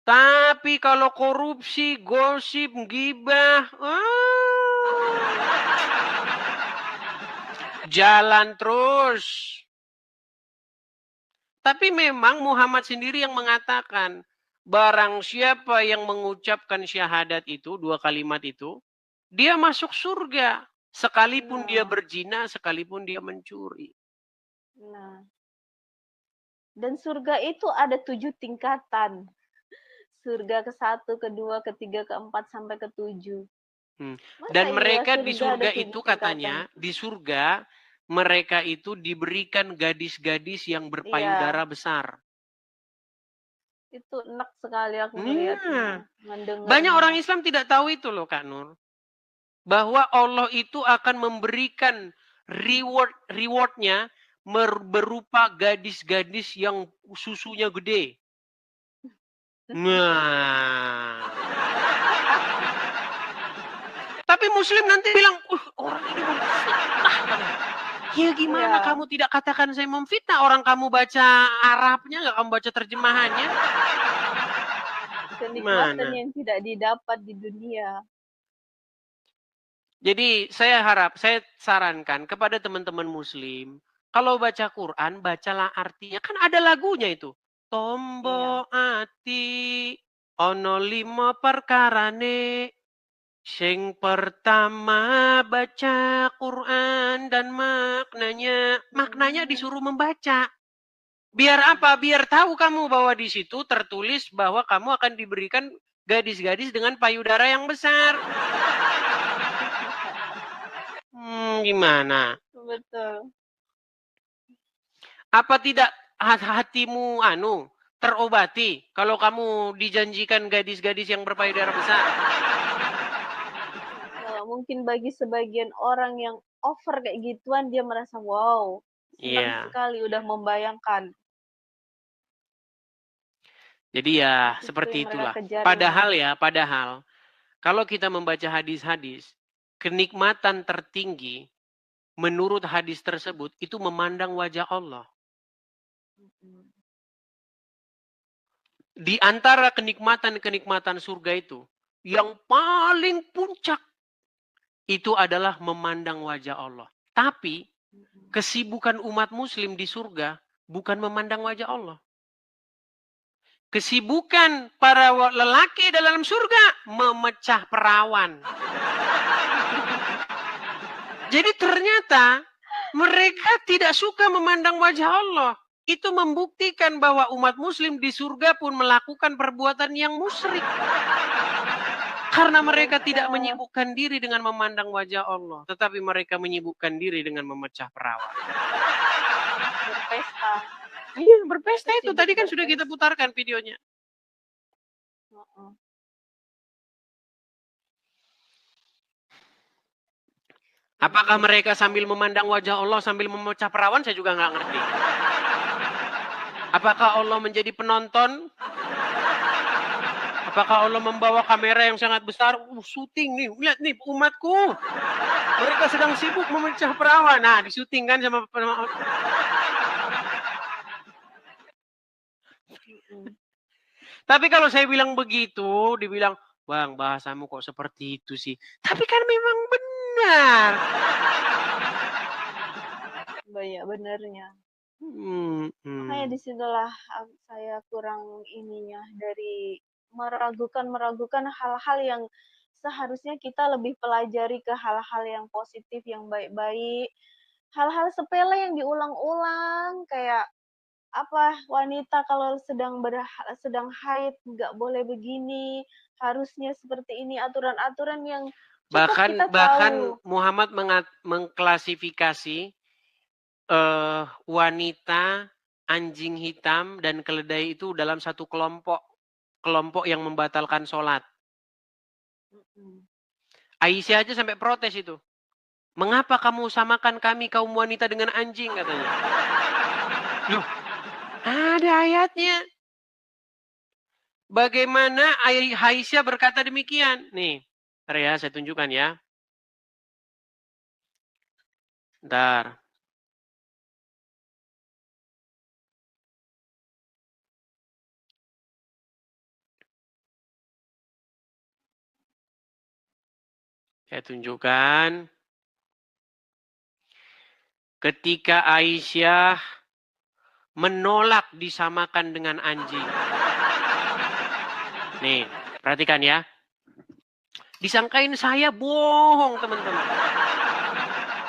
Tapi kalau korupsi, gosip, gibah, jalan terus. Tapi memang Muhammad sendiri yang mengatakan, barang siapa yang mengucapkan syahadat itu, 2 kalimat itu, dia masuk surga. Sekalipun dia berzina, sekalipun dia mencuri. Nah. Dan surga itu ada 7 tingkatan. Surga ke-1, ke-2, ke-3, ke-4, sampai ke-7. Dan mereka di surga itu katanya, di surga mereka itu diberikan gadis-gadis yang berpayudara besar. Itu enak sekali aku Nah, melihatnya, banyak mendengarnya. orang Islam tidak tahu itu loh Kak Nur. Bahwa Allah itu akan memberikan rewardnya berupa gadis-gadis yang susunya gede. Nah. Tapi Muslim nanti bilang, orang ini memfitnah. Ya gimana Iya. kamu tidak katakan saya memfitnah? Orang kamu baca Arabnya, nggak kamu baca terjemahannya? Kenikmatan Mana? yang tidak didapat di dunia. Jadi saya sarankan kepada teman-teman Muslim, kalau baca Quran, bacalah artinya. Kan ada lagunya itu. Tombo ati ono limo perkarane. Sing pertama baca Quran dan maknanya. Maknanya disuruh membaca. Biar apa? Biar tahu kamu bahwa di situ tertulis bahwa kamu akan diberikan gadis-gadis dengan payudara yang besar. Gimana? Betul. Apa tidak hatimu terobati kalau kamu dijanjikan gadis-gadis yang berpayudara besar? Mungkin bagi sebagian orang yang over kayak gituan, dia merasa wow, senang sekali udah membayangkan. Jadi ya Itu seperti yang mereka itulah. kejar Padahal kalau kita membaca hadis-hadis, kenikmatan tertinggi menurut hadis tersebut itu memandang wajah Allah. Di antara kenikmatan-kenikmatan surga itu, yang paling puncak itu adalah memandang wajah Allah. Tapi kesibukan umat muslim di surga bukan memandang wajah Allah. Kesibukan para lelaki dalam surga memecah perawan. Jadi ternyata mereka tidak suka memandang wajah Allah. Itu membuktikan bahwa umat muslim di surga pun melakukan perbuatan yang musyrik. Karena mereka tidak menyibukkan diri dengan memandang wajah Allah. Tetapi mereka menyibukkan diri dengan memecah perawan. Berpesta. Iya, berpesta itu. Tadi kan sudah kita putarkan videonya. Apakah mereka sambil memandang wajah Allah sambil memecah perawan? Saya juga nggak ngerti. Apakah Allah menjadi penonton? Apakah Allah membawa kamera yang sangat besar? Syuting nih, lihat nih umatku. Mereka sedang sibuk memecah perawan. Nah, disuting kan sama Tapi kalau saya bilang begitu, dibilang, Bang, bahasamu kok seperti itu sih. Tapi kan memang benar. Banyak benernya. Makanya disitulah saya kurang ininya dari meragukan hal-hal yang seharusnya kita lebih pelajari ke hal-hal yang positif, yang baik-baik. Hal-hal sepele yang diulang-ulang kayak apa, wanita kalau sedang haid nggak boleh begini, harusnya seperti ini, aturan-aturan yang cukup kita tahu. Muhammad mengklasifikasi wanita, anjing hitam, dan keledai itu dalam satu kelompok yang membatalkan sholat. Aisyah aja sampai protes itu. Mengapa kamu samakan kami kaum wanita dengan anjing, katanya. Loh, ada ayatnya. Bagaimana Aisyah berkata demikian? Nih, ntar ya, saya tunjukkan ya. Ntar. Saya tunjukkan. Ketika Aisyah menolak disamakan dengan anjing. Nih, perhatikan ya. Disangkain saya bohong, teman-teman.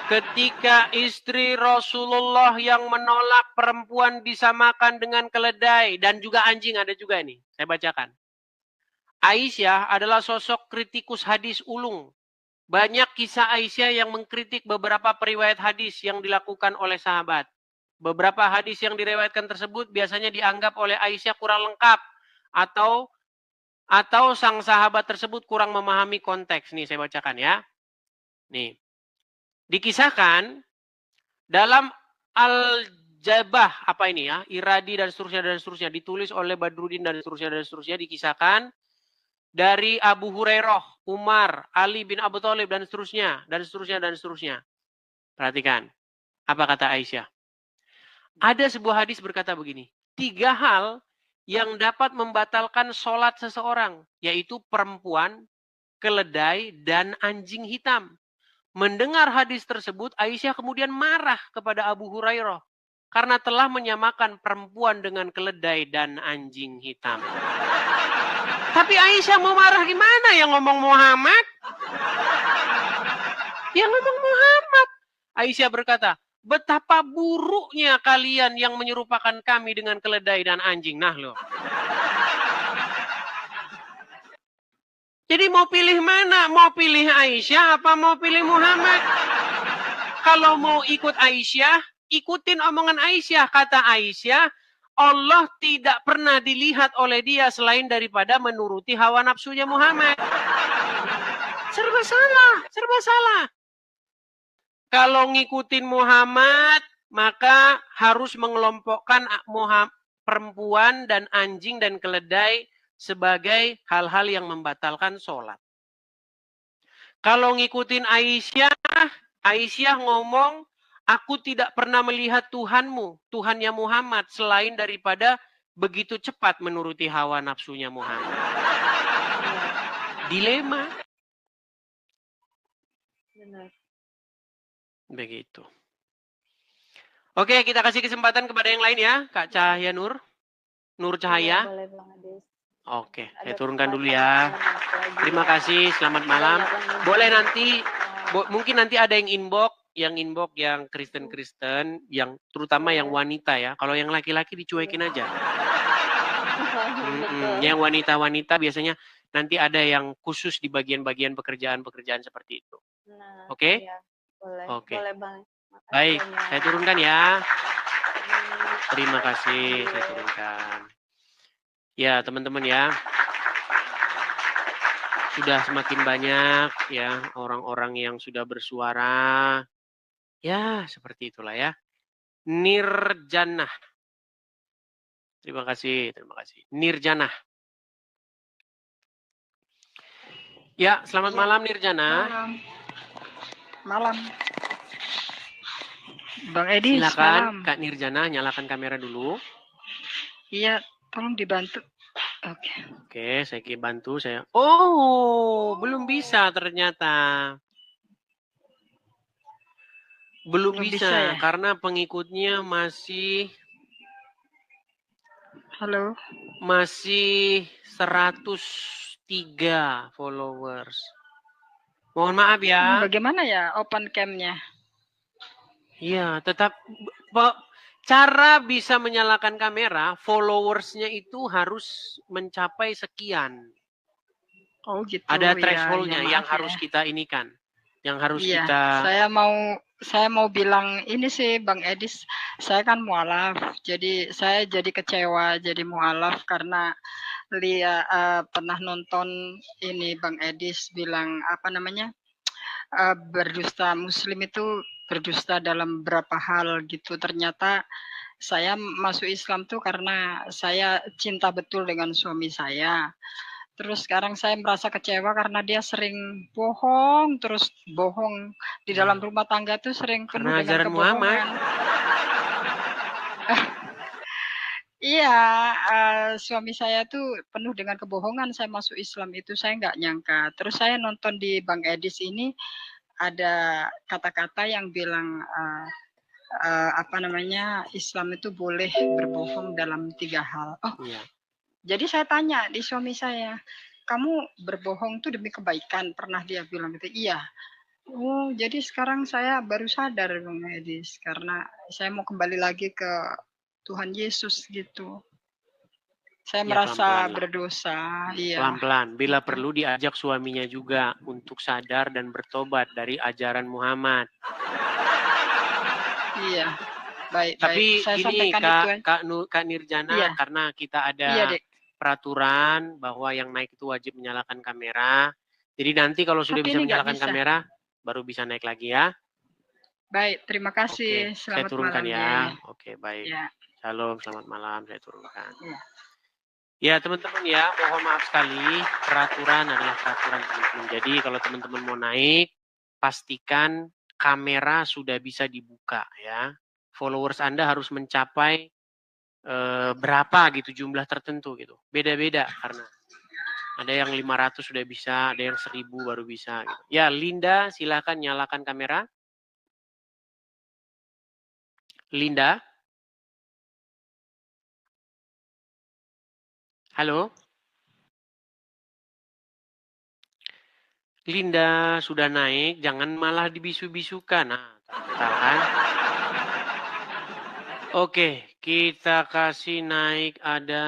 Ketika istri Rasulullah yang menolak perempuan disamakan dengan keledai dan juga anjing, ada juga nih. Saya bacakan. Aisyah adalah sosok kritikus hadis ulung. Banyak kisah Aisyah yang mengkritik beberapa periwayat hadis yang dilakukan oleh sahabat. Beberapa hadis yang diriwayatkan tersebut biasanya dianggap oleh Aisyah kurang lengkap atau sang sahabat tersebut kurang memahami konteks. Nih saya bacakan ya. Nih. Dikisahkan dalam Al-Jabah, apa ini ya? Iradi dan seterusnya ditulis oleh Badruddin dan seterusnya dikisahkan dari Abu Hurairah, Umar, Ali bin Abu Thalib dan seterusnya. Perhatikan. Apa kata Aisyah? Ada sebuah hadis berkata begini. 3 hal yang dapat membatalkan sholat seseorang. Yaitu perempuan, keledai, dan anjing hitam. Mendengar hadis tersebut, Aisyah kemudian marah kepada Abu Hurairah. Karena telah menyamakan perempuan dengan keledai dan anjing hitam. Tapi Aisyah mau marah gimana? Yang ngomong Muhammad? Yang ngomong Muhammad. Aisyah berkata, betapa buruknya kalian yang menyerupakan kami dengan keledai dan anjing. Nah loh. Jadi mau pilih mana? Mau pilih Aisyah apa mau pilih Muhammad? Kalau mau ikut Aisyah, ikutin omongan Aisyah. Kata Aisyah, Allah tidak pernah dilihat oleh dia selain daripada menuruti hawa nafsunya Muhammad. Serba salah. Kalau ngikutin Muhammad, maka harus mengelompokkan perempuan dan anjing dan keledai sebagai hal-hal yang membatalkan sholat. Kalau ngikutin Aisyah ngomong, aku tidak pernah melihat Tuhanmu, Tuhannya Muhammad, selain daripada begitu cepat menuruti hawa nafsunya Muhammad. Dilema. Benar. Begitu. Oke, kita kasih kesempatan kepada yang lain ya, Kak Cahaya Nur Cahaya. Boleh Bang Adis. Oke, saya turunkan dulu ya. Terima kasih, selamat malam. Boleh nanti, mungkin nanti ada yang inbox yang Kristen, yang terutama yang wanita ya. Kalau yang laki-laki dicuekin aja. Yang wanita-wanita biasanya nanti ada yang khusus di bagian-bagian pekerjaan seperti itu. Nah, Oke? iya, boleh. Oke. Boleh Bang. Makasih Baik, banyak. saya turunkan ya. Terima kasih, saya turunkan. Ya, teman-teman ya. Sudah semakin banyak ya orang-orang yang sudah bersuara. Ya, seperti itulah ya. Nirjanah. Terima kasih. Nirjanah. Ya, selamat malam Nirjanah. Malam. Bang Edi, silakan Kak Nirjanah, nyalakan kamera dulu. Iya, tolong dibantu. Oke, saya bantu saya. Oh, belum bisa ternyata. Belum bisa ya? karena pengikutnya masih Halo. Masih 103 followers. Mohon maaf ya. Bagaimana ya open cam-nya? Iya, tetap cara bisa menyalakan kamera, followersnya itu harus mencapai sekian. Oh gitu. Ada thresholdnya ya, yang harus kita inikan. Yang harus iya, kita... Saya mau bilang ini sih Bang Edis, saya kan mualaf, jadi saya jadi kecewa jadi mualaf karena pernah nonton ini Bang Edis bilang apa namanya berdusta Muslim itu berdusta dalam beberapa hal gitu. Ternyata saya masuk Islam tuh karena saya cinta betul dengan suami saya. Terus sekarang saya merasa kecewa karena dia sering bohong, terus bohong di dalam rumah tangga tuh sering penuh dengan kebohongan. Iya, suami saya tuh penuh dengan kebohongan. Saya masuk Islam itu saya nggak nyangka. Terus saya nonton di Bang Edis ini ada kata-kata yang bilang apa namanya Islam itu boleh berbohong dalam 3 hal. Oh, iya. Jadi saya tanya di suami saya, kamu berbohong tuh demi kebaikan? Pernah dia bilang gitu. Iya. Oh, jadi sekarang saya baru sadar Bang Edis karena saya mau kembali lagi ke Tuhan Yesus gitu. Saya Ya, merasa pelan-pelan lah. berdosa. Iya. Pelan-pelan. Bila perlu diajak suaminya juga untuk sadar dan bertobat dari ajaran Muhammad. Iya. Baik, Tapi baik. Saya gini, sampaikan itu. Kak Nirjana, Iya. karena kita Iya, ada Dek. peraturan bahwa yang naik itu wajib menyalakan kamera. Jadi nanti kalau sudah Tapi bisa ini nggak menyalakan bisa. kamera, baru bisa naik lagi ya. Baik, terima kasih. Oke, saya Selamat turunkan malam, ya. Dek. Oke, baik. Ya. Shalom, selamat malam, saya turunkan. Iya. Ya, teman-teman ya, mohon maaf sekali, peraturan adalah peraturan teman-teman. Jadi kalau teman-teman mau naik, pastikan kamera sudah bisa dibuka ya. Followers Anda harus mencapai berapa gitu, jumlah tertentu gitu. Beda-beda karena ada yang 500 sudah bisa, ada yang 1000 baru bisa gitu. Ya, Linda, silakan nyalakan kamera. Linda. Halo. Linda sudah naik, jangan malah dibisu-bisukan. Nah, kan? Oke, kita kasih naik ada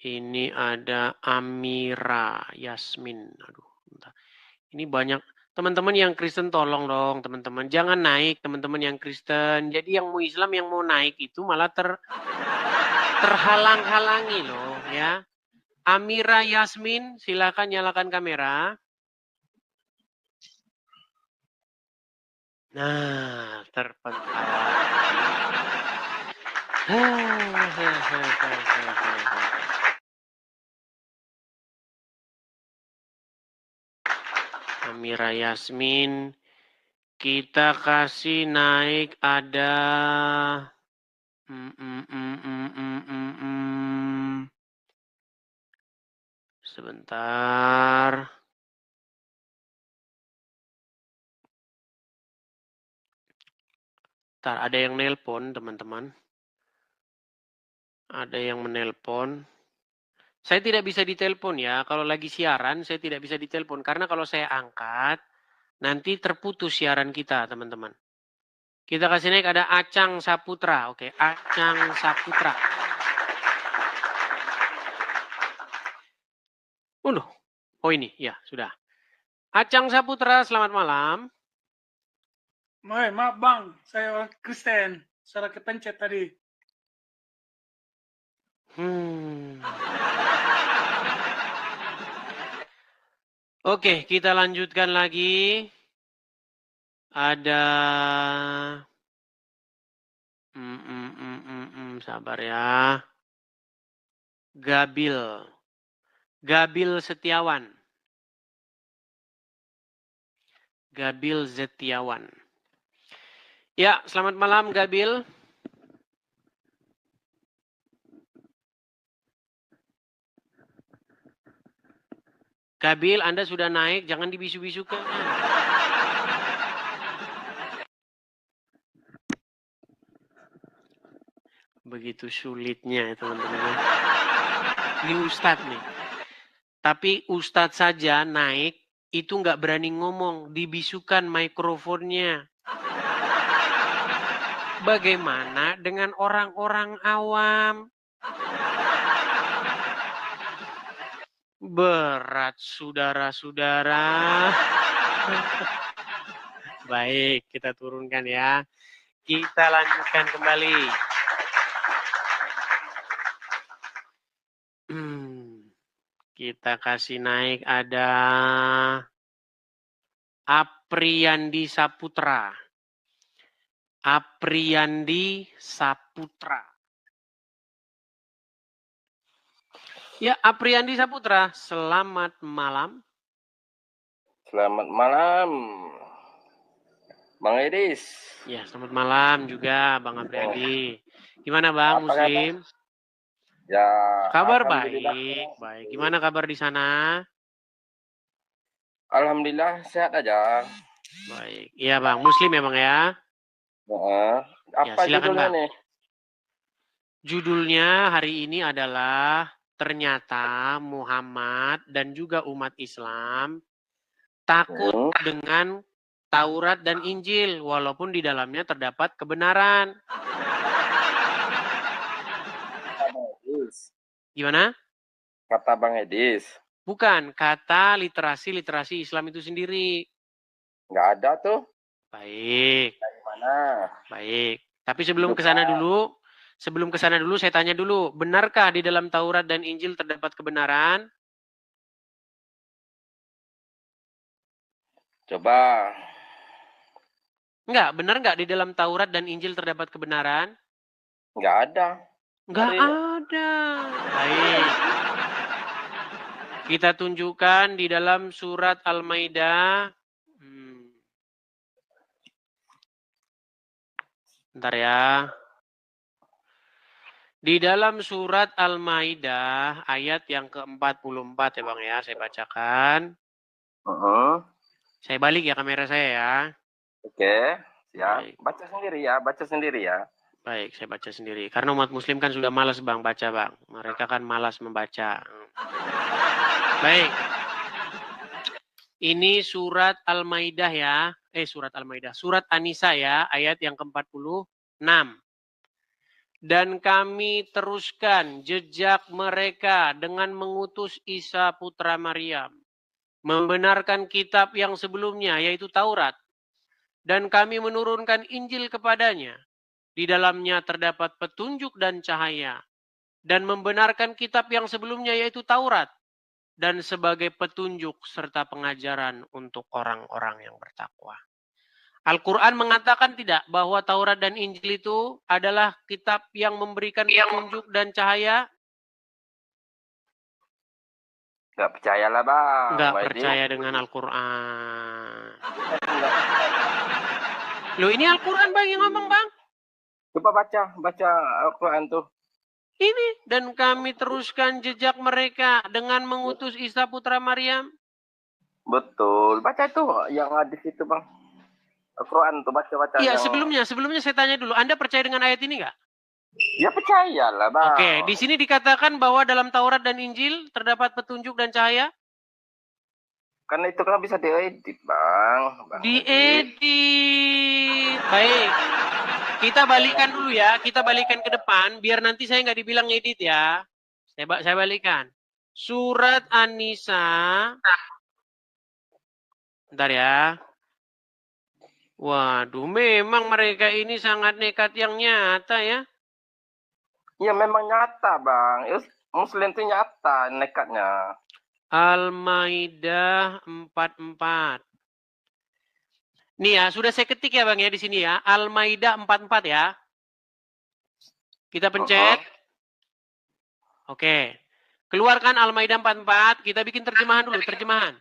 ini ada Amira Yasmin. Aduh, bentar. Ini banyak teman-teman yang Kristen, tolong dong teman-teman, jangan naik teman-teman yang Kristen. Jadi yang mau Islam yang mau naik itu malah terhalang-halangi loh ya. Amira Yasmin, silakan nyalakan kamera. Nah, terpental. Amira Yasmin, kita kasih naik ada sebentar. Ada yang nelpon, teman-teman. Ada yang menelpon. Saya tidak bisa ditelepon ya. Kalau lagi siaran, saya tidak bisa ditelepon. Karena kalau saya angkat, nanti terputus siaran kita, teman-teman. Kita kasih naik ada Acang Saputra. Oke, Acang Saputra. Oh ini, ya sudah. Acang Saputra, selamat malam. Maaf bang, saya orang Kristen. Salah kepencet tadi. Oke, kita lanjutkan lagi. Ada sabar ya. Gabil Setiawan. Gabil Setiawan. Ya, selamat malam Gabil. Gabil, Anda sudah naik, jangan dibisu-bisukan. Begitu sulitnya teman-teman. Ini Ustadz nih. Tapi Ustadz saja naik, itu nggak berani ngomong, dibisukan mikrofonnya. Bagaimana dengan orang-orang awam? Berat, saudara-saudara. Baik, kita turunkan ya. Kita lanjutkan kembali. Kita kasih naik ada Apriyandi Saputra. Apriyandi Saputra. Ya, Apriyandi Saputra, selamat malam. Selamat malam, Bang Edis. Ya, selamat malam juga, Bang Apriyandi. Gimana Bang, Muslim? Ya, kabar baik, baik. Gimana kabar di sana? Alhamdulillah sehat aja. Baik. Iya Bang, Muslim memang ya? Apa ya, judulnya Bang. nih? Judulnya hari ini adalah ternyata Muhammad dan juga umat Islam takut dengan Taurat dan Injil, walaupun di dalamnya terdapat kebenaran. Gimana? Kata Bang Edis. Bukan, kata literasi Islam itu sendiri. Nggak ada tuh. Baik. Dari mana? Baik. Tapi sebelum ke sana dulu, saya tanya dulu, benarkah di dalam Taurat dan Injil terdapat kebenaran? Coba. Enggak, benar enggak di dalam Taurat dan Injil terdapat kebenaran? Nggak ada. Enggak ada. Baik. Kita tunjukkan di dalam surat Al-Maidah. Bentar ya. Di dalam surat Al-Maidah ayat yang ke-44 ya Bang ya, saya bacakan. Saya balik ya kamera saya ya. Oke, siap. Baik. Baca sendiri ya. Baik, saya baca sendiri. Karena umat muslim kan sudah malas Bang baca Bang. Mereka kan malas membaca. Baik. Ini surat Al-Maidah ya. Surat Al-Maidah. Surat An-Nisa ya, ayat yang ke-46. Dan kami teruskan jejak mereka dengan mengutus Isa putra Maryam, membenarkan kitab yang sebelumnya, yaitu Taurat. Dan kami menurunkan Injil kepadanya. Di dalamnya terdapat petunjuk dan cahaya. Dan membenarkan kitab yang sebelumnya, yaitu Taurat. Dan sebagai petunjuk serta pengajaran untuk orang-orang yang bertakwa. Al-Quran mengatakan tidak bahwa Taurat dan Injil itu adalah kitab yang memberikan petunjuk dan cahaya? Nggak percayalah Bang. Nggak percaya dengan Al-Quran. Loh ini Al-Quran Bang yang ngomong Bang? Coba baca Al-Quran tuh. Ini, dan kami teruskan jejak mereka dengan mengutus Isa putra Maryam. Betul, baca itu yang ada di situ Bang. Al-Quran tuh baca-baca. Iya, sebelumnya saya tanya dulu, Anda percaya dengan ayat ini nggak? Ya percayalah Bang. Oke, di sini dikatakan bahwa dalam Taurat dan Injil terdapat petunjuk dan cahaya? Karena itu kan bisa diedit Bang. Diedit. Baik. Kita balikan dulu ya, kita balikan ke depan, biar nanti saya nggak dibilang edit ya. Saya balikan. Surat An-Nisa. Bentar ya. Waduh, memang mereka ini sangat nekat yang nyata ya. Ya memang nyata Bang. Muslim itu nyata nekatnya. Al-Maidah 44. Nih ya, sudah saya ketik ya Bang ya di sini ya. Al-Maidah 44 ya. Kita pencet. Oke. Keluarkan Al-Maidah 44. Kita bikin terjemahan dulu, terjemahan.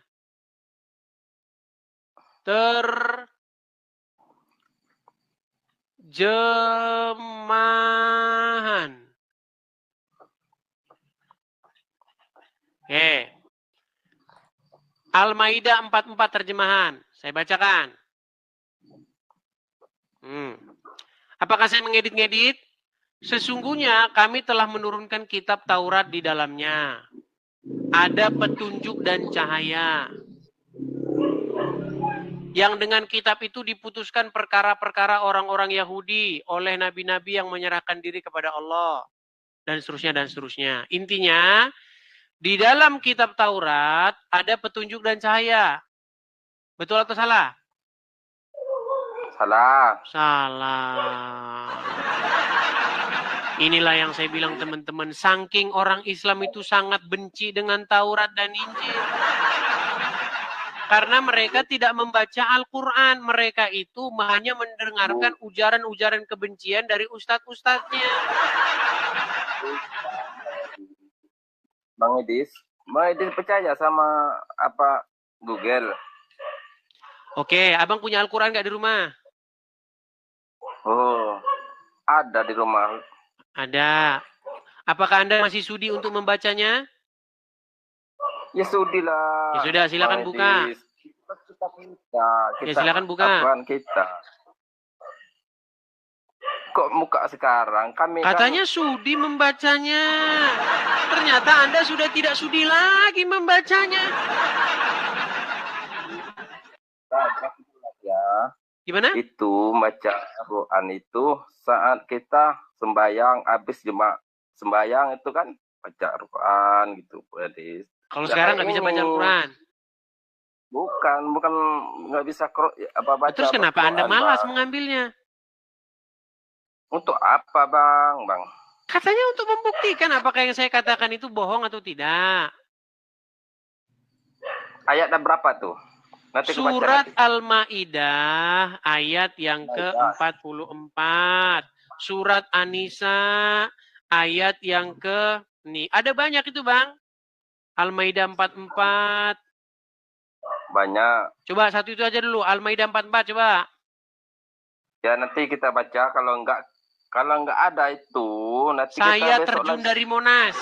Terjemahan. Oke. Al-Maidah 44 terjemahan. Saya bacakan. Apakah saya mengedit-ngedit? Sesungguhnya kami telah menurunkan kitab Taurat di dalamnya. Ada petunjuk dan cahaya. Yang dengan kitab itu diputuskan perkara-perkara orang-orang Yahudi oleh nabi-nabi yang menyerahkan diri kepada Allah. Dan seterusnya, dan seterusnya. Intinya, di dalam kitab Taurat ada petunjuk dan cahaya. Betul atau salah? Salah. Inilah yang saya bilang teman-teman. Saking orang Islam itu sangat benci dengan Taurat dan Injil. Karena mereka tidak membaca Al-Quran. Mereka itu hanya mendengarkan ujaran-ujaran kebencian dari ustadz-ustadznya. Bang Edis percaya sama apa Google? Oke, abang punya Al-Quran nggak di rumah? Oh, ada di rumah. Ada. Apakah Anda masih sudi untuk membacanya? Ya sudilah. Ya sudah, silakan buka. Ya silakan buka. Kita. Kok buka sekarang? Katanya sudi membacanya. Ternyata Anda sudah tidak sudi lagi membacanya. Ya. Gimana? Itu baca Quran itu saat kita sembahyang habis sembahyang itu kan baca Quran gitu. Jadi Kalau sekarang nggak bisa baca Al-Quran. bukan nggak bisa baca. Terus kenapa Anda Quran, malas Bang. mengambilnya? Untuk apa, Bang? Katanya untuk membuktikan apakah yang saya katakan itu bohong atau tidak. Ayat berapa tuh? Nanti Surat Al-Maidah ayat yang ke-44. Surat An-Nisa ayat yang nih ada banyak itu, Bang. Al-Maidah 44. Banyak. Coba satu itu aja dulu, Al-Maidah 44 coba. Ya nanti kita baca, kalau nggak ada itu nanti saya kita terjun dari Monas.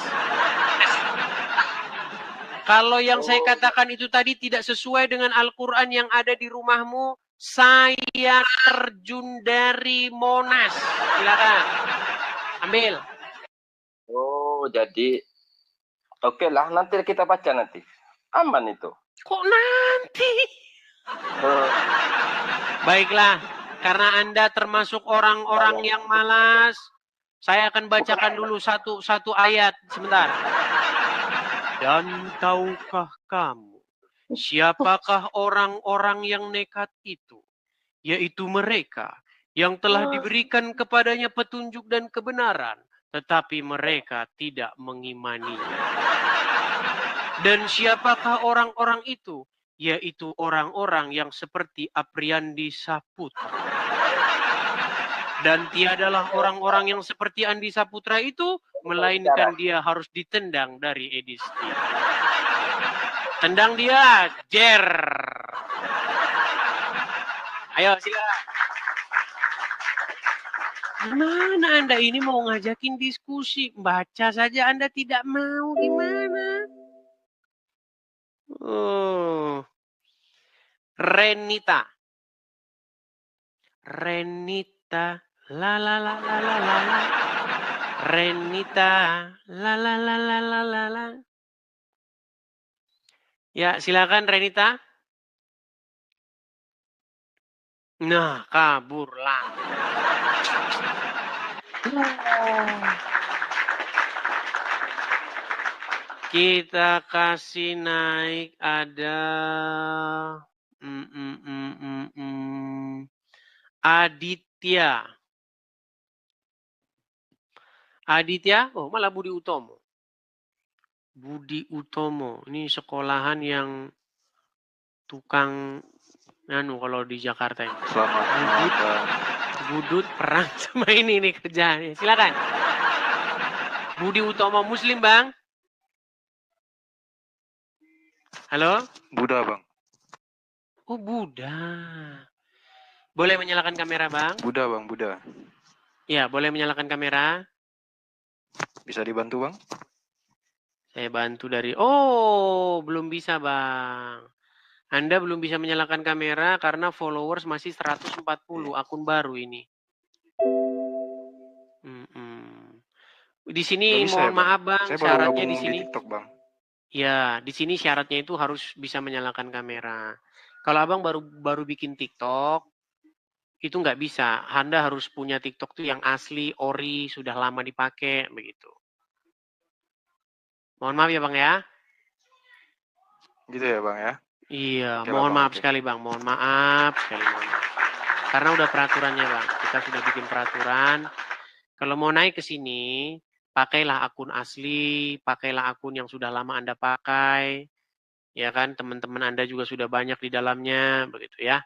Kalau yang saya katakan itu tadi tidak sesuai dengan Al-Quran yang ada di rumahmu, saya terjun dari Monas. Silakan. Ambil. Oh, jadi oke lah, nanti kita baca nanti. Aman itu. Kok nanti? Baiklah, karena Anda termasuk orang-orang yang malas, saya akan bacakan dulu satu ayat. Sebentar. Dan tahukah kamu, siapakah orang-orang yang nekat itu? Yaitu mereka yang telah diberikan kepadanya petunjuk dan kebenaran, tetapi mereka tidak mengimaninya. Dan siapakah orang-orang itu? Yaitu orang-orang yang seperti Apriandi Saputra. Dan tiadalah orang-orang yang seperti Andi Saputra itu, melainkan dia harus ditendang dari Edisti. Tendang dia, jer. Ayo, silakan. Mana Anda ini mau ngajakin diskusi? Baca saja Anda tidak mau, gimana? Renita. La la la la la la la. Renita, la la la la la la la. Ya, silakan Renita. Nah, kaburlah. Kita kasih naik ada Aditya. Aditya, oh malah Budi Utomo. Budi Utomo, ini sekolahan yang tukang kalau di Jakarta ini. Selamat malam. Budut perang sama ini kerjaannya. Silakan. Budi Utomo Muslim, Bang. Halo? Buddha, Bang. Oh, Buddha. Boleh menyalakan kamera, Bang? Buddha, Bang, Buddha. Ya, boleh menyalakan kamera. Bisa dibantu, Bang? Saya bantu dari... Oh, belum bisa, Bang. Anda belum bisa menyalakan kamera karena followers masih 140, akun baru ini. Di sini mohon maaf, Bang, syaratnya di sini. TikTok, Bang. Ya, di sini syaratnya itu harus bisa menyalakan kamera. Kalau Abang baru bikin TikTok, itu nggak bisa. Anda harus punya TikTok tuh yang asli, ori, sudah lama dipakai, begitu. Mohon maaf ya, Bang ya. Gitu ya, Bang ya. Iya, mohon maaf sekali, Bang. Mohon maaf sekali, karena udah peraturannya, Bang. Kita sudah bikin peraturan. Kalau mau naik ke sini, pakailah akun asli, pakailah akun yang sudah lama Anda pakai. Ya kan, teman-teman Anda juga sudah banyak di dalamnya, begitu ya.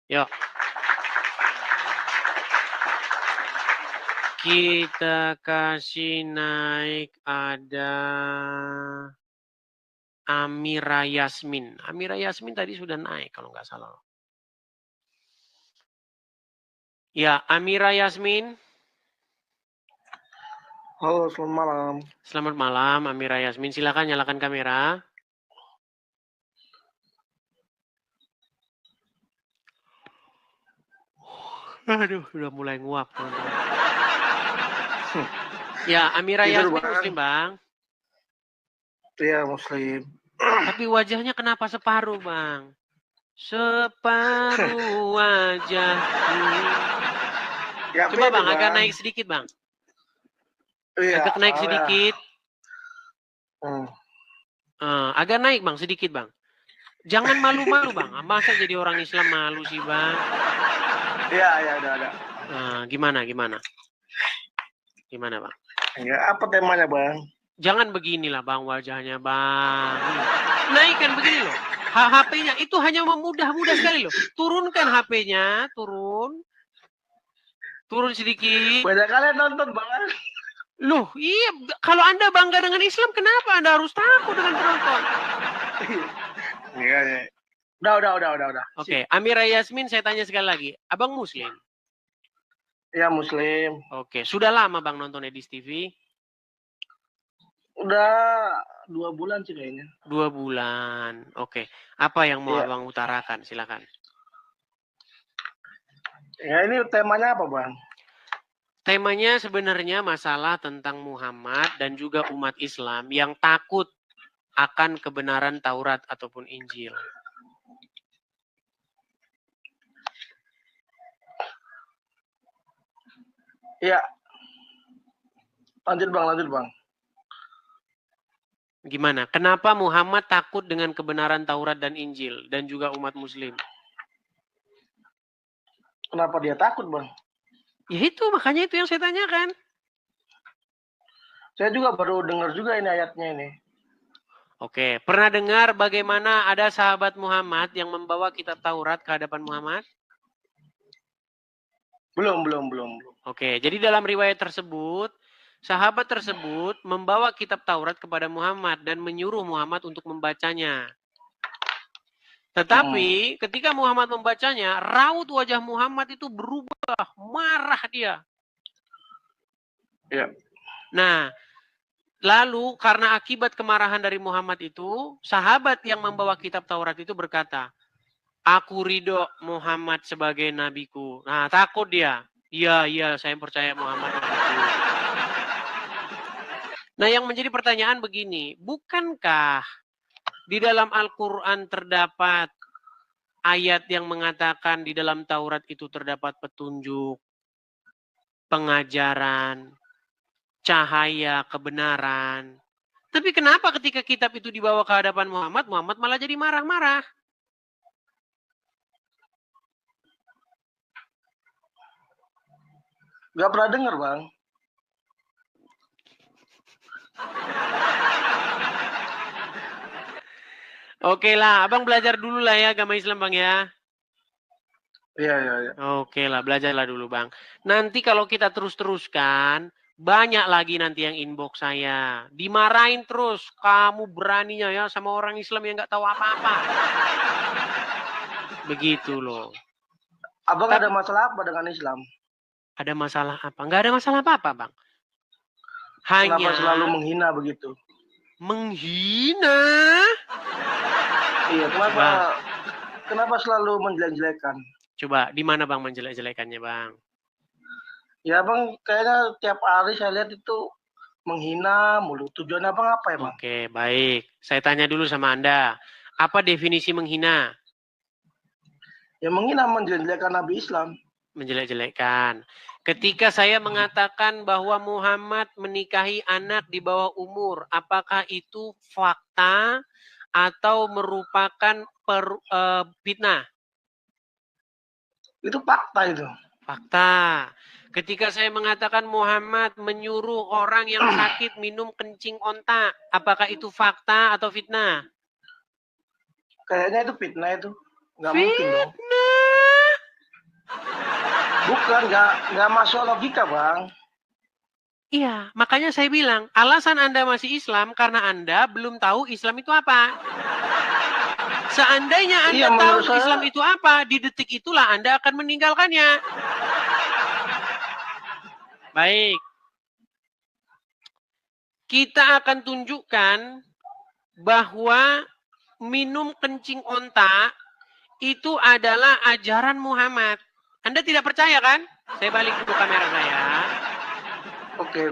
Yuk. Kita kasih naik ada Amira Yasmin. Amira Yasmin tadi sudah naik kalau nggak salah. Ya, Amira Yasmin. Halo, selamat malam. Selamat malam, Amira Yasmin. Silakan nyalakan kamera. Aduh, udah mulai nguap. Ya, Amira Yasmin Muslim, Bang. Iya, Muslim. Tapi wajahnya kenapa separuh, Bang? separuh wajahku. Gak Coba pede, Bang, agak naik sedikit Bang. Iya, Agak naik soalnya. sedikit. Agak naik Bang, sedikit Bang. Jangan malu-malu Bang. Masa jadi orang Islam malu sih Bang? Iya, udah. Gimana Bang? Ya, apa temanya Bang? Jangan beginilah Bang wajahnya Bang. Naikkan begini loh. HP-nya itu hanya mudah sekali loh. Turunkan HP-nya, turun sedikit. Banyak kalian nonton Bang. Loh, iya. Kalau Anda bangga dengan Islam, kenapa Anda harus takut dengan penonton? Iya. Udah. Oke, Amira Yasmin saya tanya sekali lagi. Abang Muslim? Iya, Muslim. Oke, sudah lama Bang nonton Edis TV? Udah 2 bulan sih kayaknya. 2 bulan. Oke. Apa yang mau Abang utarakan? Silakan. Ya, ini temanya apa, Bang? Temanya sebenarnya masalah tentang Muhammad dan juga umat Islam yang takut akan kebenaran Taurat ataupun Injil. Iya. Lanjut Bang. Gimana? Kenapa Muhammad takut dengan kebenaran Taurat dan Injil dan juga umat Muslim? Kenapa dia takut, Bang? Ya itu, makanya itu yang saya tanyakan. Saya juga baru dengar juga ini ayatnya ini. Oke, pernah dengar bagaimana ada sahabat Muhammad yang membawa kitab Taurat ke hadapan Muhammad? Belum. Oke, jadi dalam riwayat tersebut, sahabat tersebut membawa kitab Taurat kepada Muhammad dan menyuruh Muhammad untuk membacanya. Tetapi ketika Muhammad membacanya, raut wajah Muhammad itu berubah, marah dia. Iya. Nah, lalu karena akibat kemarahan dari Muhammad itu, sahabat yang membawa kitab Taurat itu berkata, "Aku ridho Muhammad sebagai nabiku." Nah, takut dia. Iya, saya percaya Muhammad nabiku. Nah, yang menjadi pertanyaan begini, bukankah di dalam Al-Quran terdapat ayat yang mengatakan di dalam Taurat itu terdapat petunjuk, pengajaran, cahaya, kebenaran. Tapi kenapa ketika kitab itu dibawa ke hadapan Muhammad, Muhammad malah jadi marah-marah? Gak pernah dengar, Bang. Oke lah, Abang belajar dulu lah ya agama Islam Bang ya. Iya. Oke lah, belajarlah dulu Bang. Nanti kalau kita terus-teruskan, banyak lagi nanti yang inbox saya. Dimarahin terus, kamu beraninya ya sama orang Islam yang nggak tahu apa-apa. Begitu loh. Abang ada masalah apa dengan Islam? Ada masalah apa? Nggak ada masalah apa-apa Bang. Hanya Kenapa selalu menghina begitu? Menghina? Iya, kenapa selalu menjelek-jelekan? Coba, di mana Bang menjelek-jelekannya Bang? Ya Bang, kayaknya tiap hari saya lihat itu menghina mulu. Tujuan Abang apa ya Bang? Oke, baik. Saya tanya dulu sama Anda. Apa definisi menghina? Ya menghina, menjelek-jelekan Nabi Islam. Menjelek-jelekan. Ketika saya mengatakan bahwa Muhammad menikahi anak di bawah umur, apakah itu fakta atau merupakan fitnah? Itu fakta itu. Fakta. Ketika saya mengatakan Muhammad menyuruh orang yang sakit minum kencing onta, apakah itu fakta atau fitnah? Kayaknya itu fitnah itu. Nggak mungkin dong. Bukan, nggak masuk logika Bang. Iya, makanya saya bilang, alasan Anda masih Islam karena Anda belum tahu Islam itu apa. Seandainya Anda tahu Islam itu apa, di detik itulah Anda akan meninggalkannya. Baik. Kita akan tunjukkan bahwa minum kencing onta itu adalah ajaran Muhammad. Anda tidak percaya kan? Saya balik dulu kamera saya. Oke.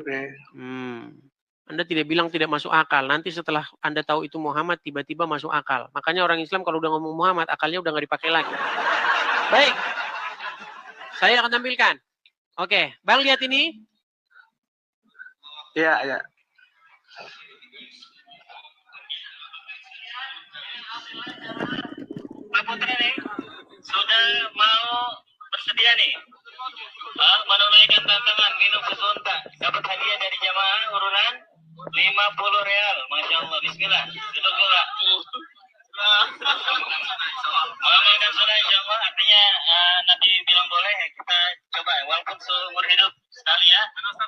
Anda tidak bilang tidak masuk akal. Nanti setelah Anda tahu itu Muhammad, tiba-tiba masuk akal. Makanya orang Islam kalau udah ngomong Muhammad, akalnya udah nggak dipakai lagi. Baik. Saya akan tampilkan. Oke, Bang lihat ini. Iya, iya. Pak Putri nih, sudah mau bersedia nih menunaikan tantangan minum susu unta. Dapat hadiah dari jamaah urunan 50 real. Masya Allah, bismillah. Duduk dulu Pak. Mengamalkan sunnah insya Allah, artinya nanti bilang boleh, kita coba walaupun seumur hidup sekali ya.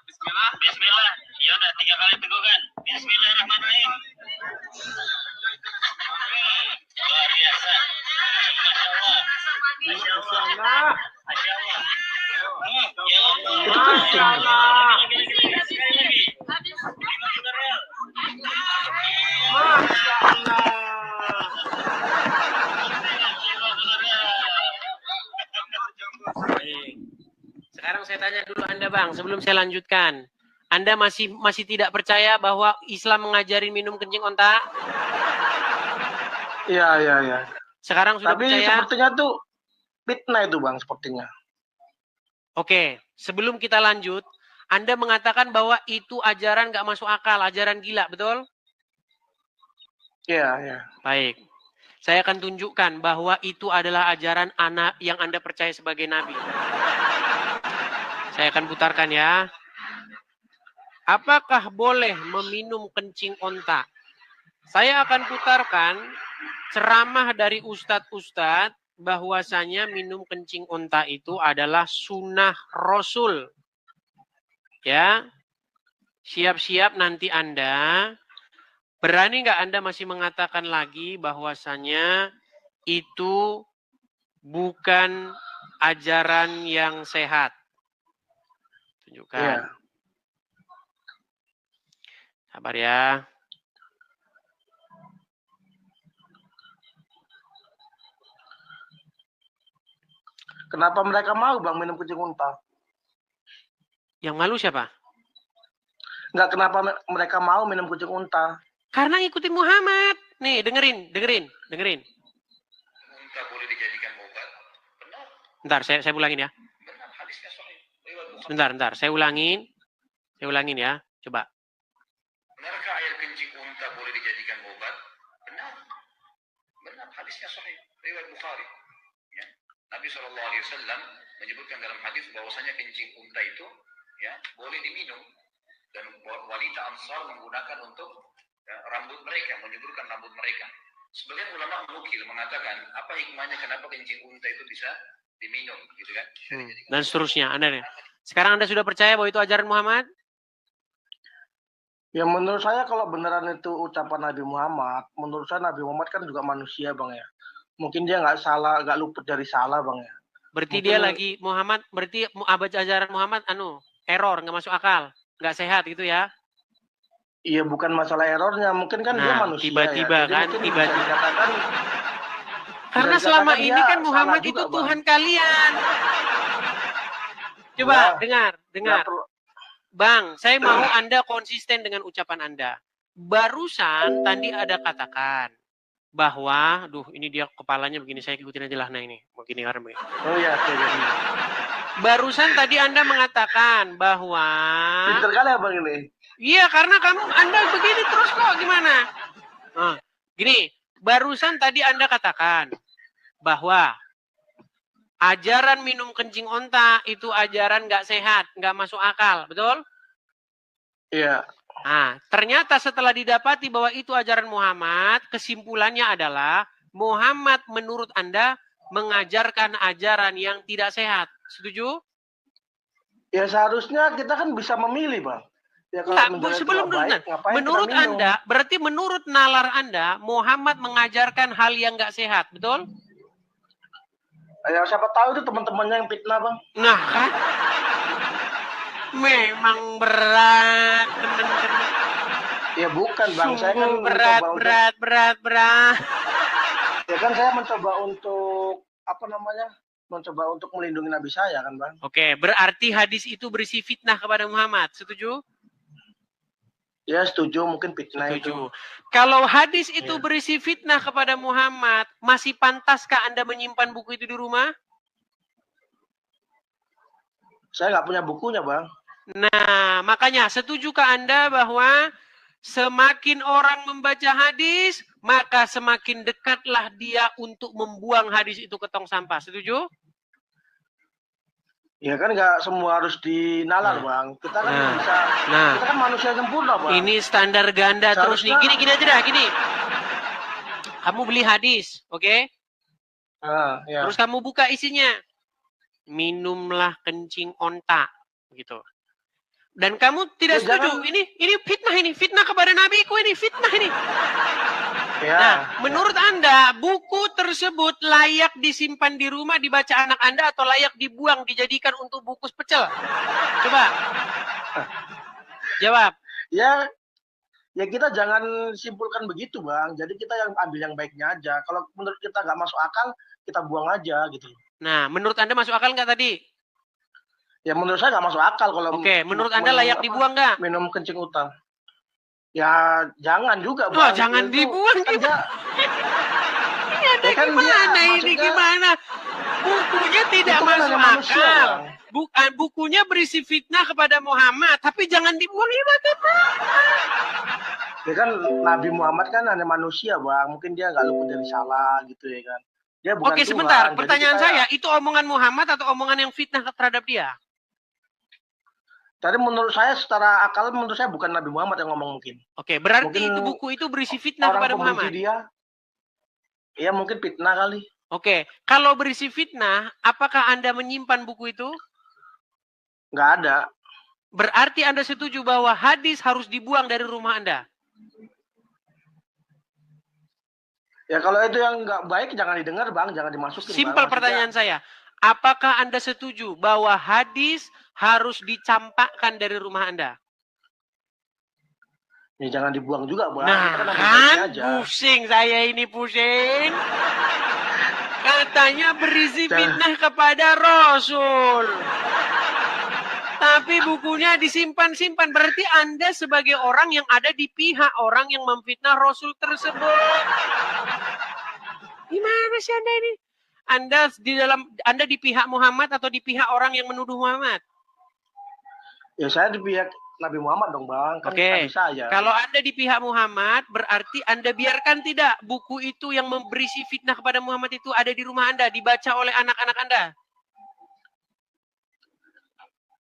Bismillah. Bismillah. Ya udah 3 kali tegukan. Bismillahirrahmanirrahim. Luar biasa. Masya Allah. Masya Allah. Masya Allah. Ya Allah. Masya Allah. Sekali lagi. 50 real. Masya Allah. Sekarang saya tanya dulu Anda Bang, sebelum saya lanjutkan. Anda masih tidak percaya bahwa Islam mengajarin minum kencing onta? Iya, iya, iya. Sekarang sudah Tapi percaya? sepertinya tuh fitnah itu Bang, sepertinya. Oke, sebelum kita lanjut, Anda mengatakan bahwa itu ajaran nggak masuk akal, ajaran gila, betul? Iya, iya. Baik. Saya akan tunjukkan bahwa itu adalah ajaran anak yang Anda percaya sebagai nabi. Saya akan putarkan ya. Apakah boleh meminum kencing onta? Saya akan putarkan ceramah dari ustadz-ustadz bahwasanya minum kencing onta itu adalah sunnah Rasul. Ya, siap-siap nanti Anda. Berani nggak Anda masih mengatakan lagi bahwasanya itu bukan ajaran yang sehat? Tunjukkan. Iya. Sabar ya. Kenapa mereka mau Bang minum kencing unta? Yang malu siapa? Enggak, kenapa mereka mau minum kencing unta? Karena ngikutin Muhammad. Nih, dengerin. Unta boleh dijadikan obat. Benar. Bentar, saya ulangin ya. Benar, hadisnya sahih. Riwayat Bukhari. Bentar, saya ulangin ya. Coba. Benarkah air kencing unta boleh dijadikan obat? Benar. Benar, hadisnya sahih. Riwayat Bukhari. Ya. Nabi SAW menyebutkan dalam hadis bahwasanya kencing unta itu ya boleh diminum, dan wanita Ansar menggunakan untuk rambut mereka, menyuburkan rambut mereka. Sebagian ulama menukil mengatakan apa hikmahnya kenapa kencing unta itu bisa diminum, gitu kan? Dan seterusnya. Sekarang Anda sudah percaya bahwa itu ajaran Muhammad? Ya menurut saya kalau beneran itu ucapan Nabi Muhammad, menurut saya Nabi Muhammad kan juga manusia Bang ya. Mungkin dia nggak salah, nggak luput dari salah Bang ya. Berarti Mungkin, dia lagi Muhammad, berarti ajaran Muhammad error, nggak masuk akal, nggak sehat gitu ya? Iya, bukan masalah errornya, mungkin kan dia manusia tiba-tiba ya. kan, tiba-tiba. Karena selama ini kan Muhammad itu juga, Tuhan kalian. Coba dengar. Bang, saya mau Anda konsisten dengan ucapan Anda. Barusan tadi ada katakan bahwa, ini dia kepalanya begini, saya ikutin aja lah, nah ini, begini orang begini. Oh iya, Barusan tadi Anda mengatakan bahwa pinter kali ya Bang ini. Iya, karena Anda begini terus kok, gimana? Gini, barusan tadi Anda katakan bahwa ajaran minum kencing onta itu ajaran nggak sehat, nggak masuk akal, betul? Iya. Nah, ternyata setelah didapati bahwa itu ajaran Muhammad, kesimpulannya adalah Muhammad menurut Anda mengajarkan ajaran yang tidak sehat. Setuju? Ya seharusnya kita kan bisa memilih, Bang. Ya, sebelum menurut Anda, berarti menurut nalar Anda, Muhammad mengajarkan hal yang nggak sehat, betul? Ya siapa tahu itu teman-temannya yang fitnah, Bang. Nah kan, memang berat, teman-teman. Ya bukan, Bang. Saya kan berat. Ya kan saya mencoba untuk mencoba untuk melindungi Nabi saya kan, Bang. Oke, berarti hadis itu berisi fitnah kepada Muhammad, setuju? Ya setuju, mungkin fitnah itu. Setuju. Kalau hadis itu berisi fitnah kepada Muhammad, masih pantaskah Anda menyimpan buku itu di rumah? Saya nggak punya bukunya, Bang. Nah, makanya setujukah Anda bahwa semakin orang membaca hadis, maka semakin dekatlah dia untuk membuang hadis itu ke tong sampah. Setuju? Ya kan nggak semua harus dinalar, Bang. Kita kan bisa, kita kan manusia sempurna, Bang. Ini standar ganda terus nih. Gini aja dah, gini. Kamu beli hadis, oke? Ya. Terus kamu buka isinya. Minumlah kencing onta, gitu. Dan kamu tidak setuju. Ini fitnah kepada nabiku, ini fitnah ini. Nah, menurut Anda, buku tersebut layak disimpan di rumah, dibaca anak Anda, atau layak dibuang, dijadikan untuk buku pecel? Coba. Jawab. Ya kita jangan simpulkan begitu, Bang. Jadi kita yang ambil yang baiknya aja. Kalau menurut kita nggak masuk akal, kita buang aja gitu. Nah, menurut Anda masuk akal nggak tadi? Ya menurut saya nggak masuk akal kalau. Oke, menurut Anda layak dibuang nggak? Minum kencing utang. Ya jangan juga, Bang. Jangan dibuang gimana? Ini kan gimana ini gimana? Bukunya tidak masuk akal. Bukan, bukunya berisi fitnah kepada Muhammad, tapi jangan dibuang ini bagaimana? Ya kan Nabi Muhammad kan hanya manusia, Bang. Mungkin dia nggak luput dari salah gitu ya kan. Dia bukan Oke, Tuhan. sebentar. Pertanyaan saya, itu omongan Muhammad atau omongan yang fitnah terhadap dia? Tadi menurut saya secara akal menurut saya bukan Nabi Muhammad yang ngomong mungkin. Oke, berarti itu buku itu berisi fitnah kepada Muhammad. Dia, ya mungkin fitnah kali. Oke, kalau berisi fitnah, apakah Anda menyimpan buku itu? Nggak ada. Berarti Anda setuju bahwa hadis harus dibuang dari rumah Anda? Ya kalau itu yang nggak baik jangan didengar, Bang, jangan dimasukin. Simpel pertanyaan saya. Apakah Anda setuju bahwa hadis harus dicampakkan dari rumah Anda? Ya jangan dibuang juga, Bang. Nah, kan pusing saya ini pusing. Katanya berisi fitnah kepada Rasul. Tapi bukunya disimpan-simpan. Berarti Anda sebagai orang yang ada di pihak orang yang memfitnah Rasul tersebut. Gimana sih Anda ini? Anda di pihak Muhammad atau di pihak orang yang menuduh Muhammad? Ya saya di pihak Nabi Muhammad dong, Bang. Kan Oke. Saya. Kalau Anda di pihak Muhammad, berarti Anda biarkan tidak buku itu yang berisi fitnah kepada Muhammad itu ada di rumah Anda, dibaca oleh anak-anak Anda?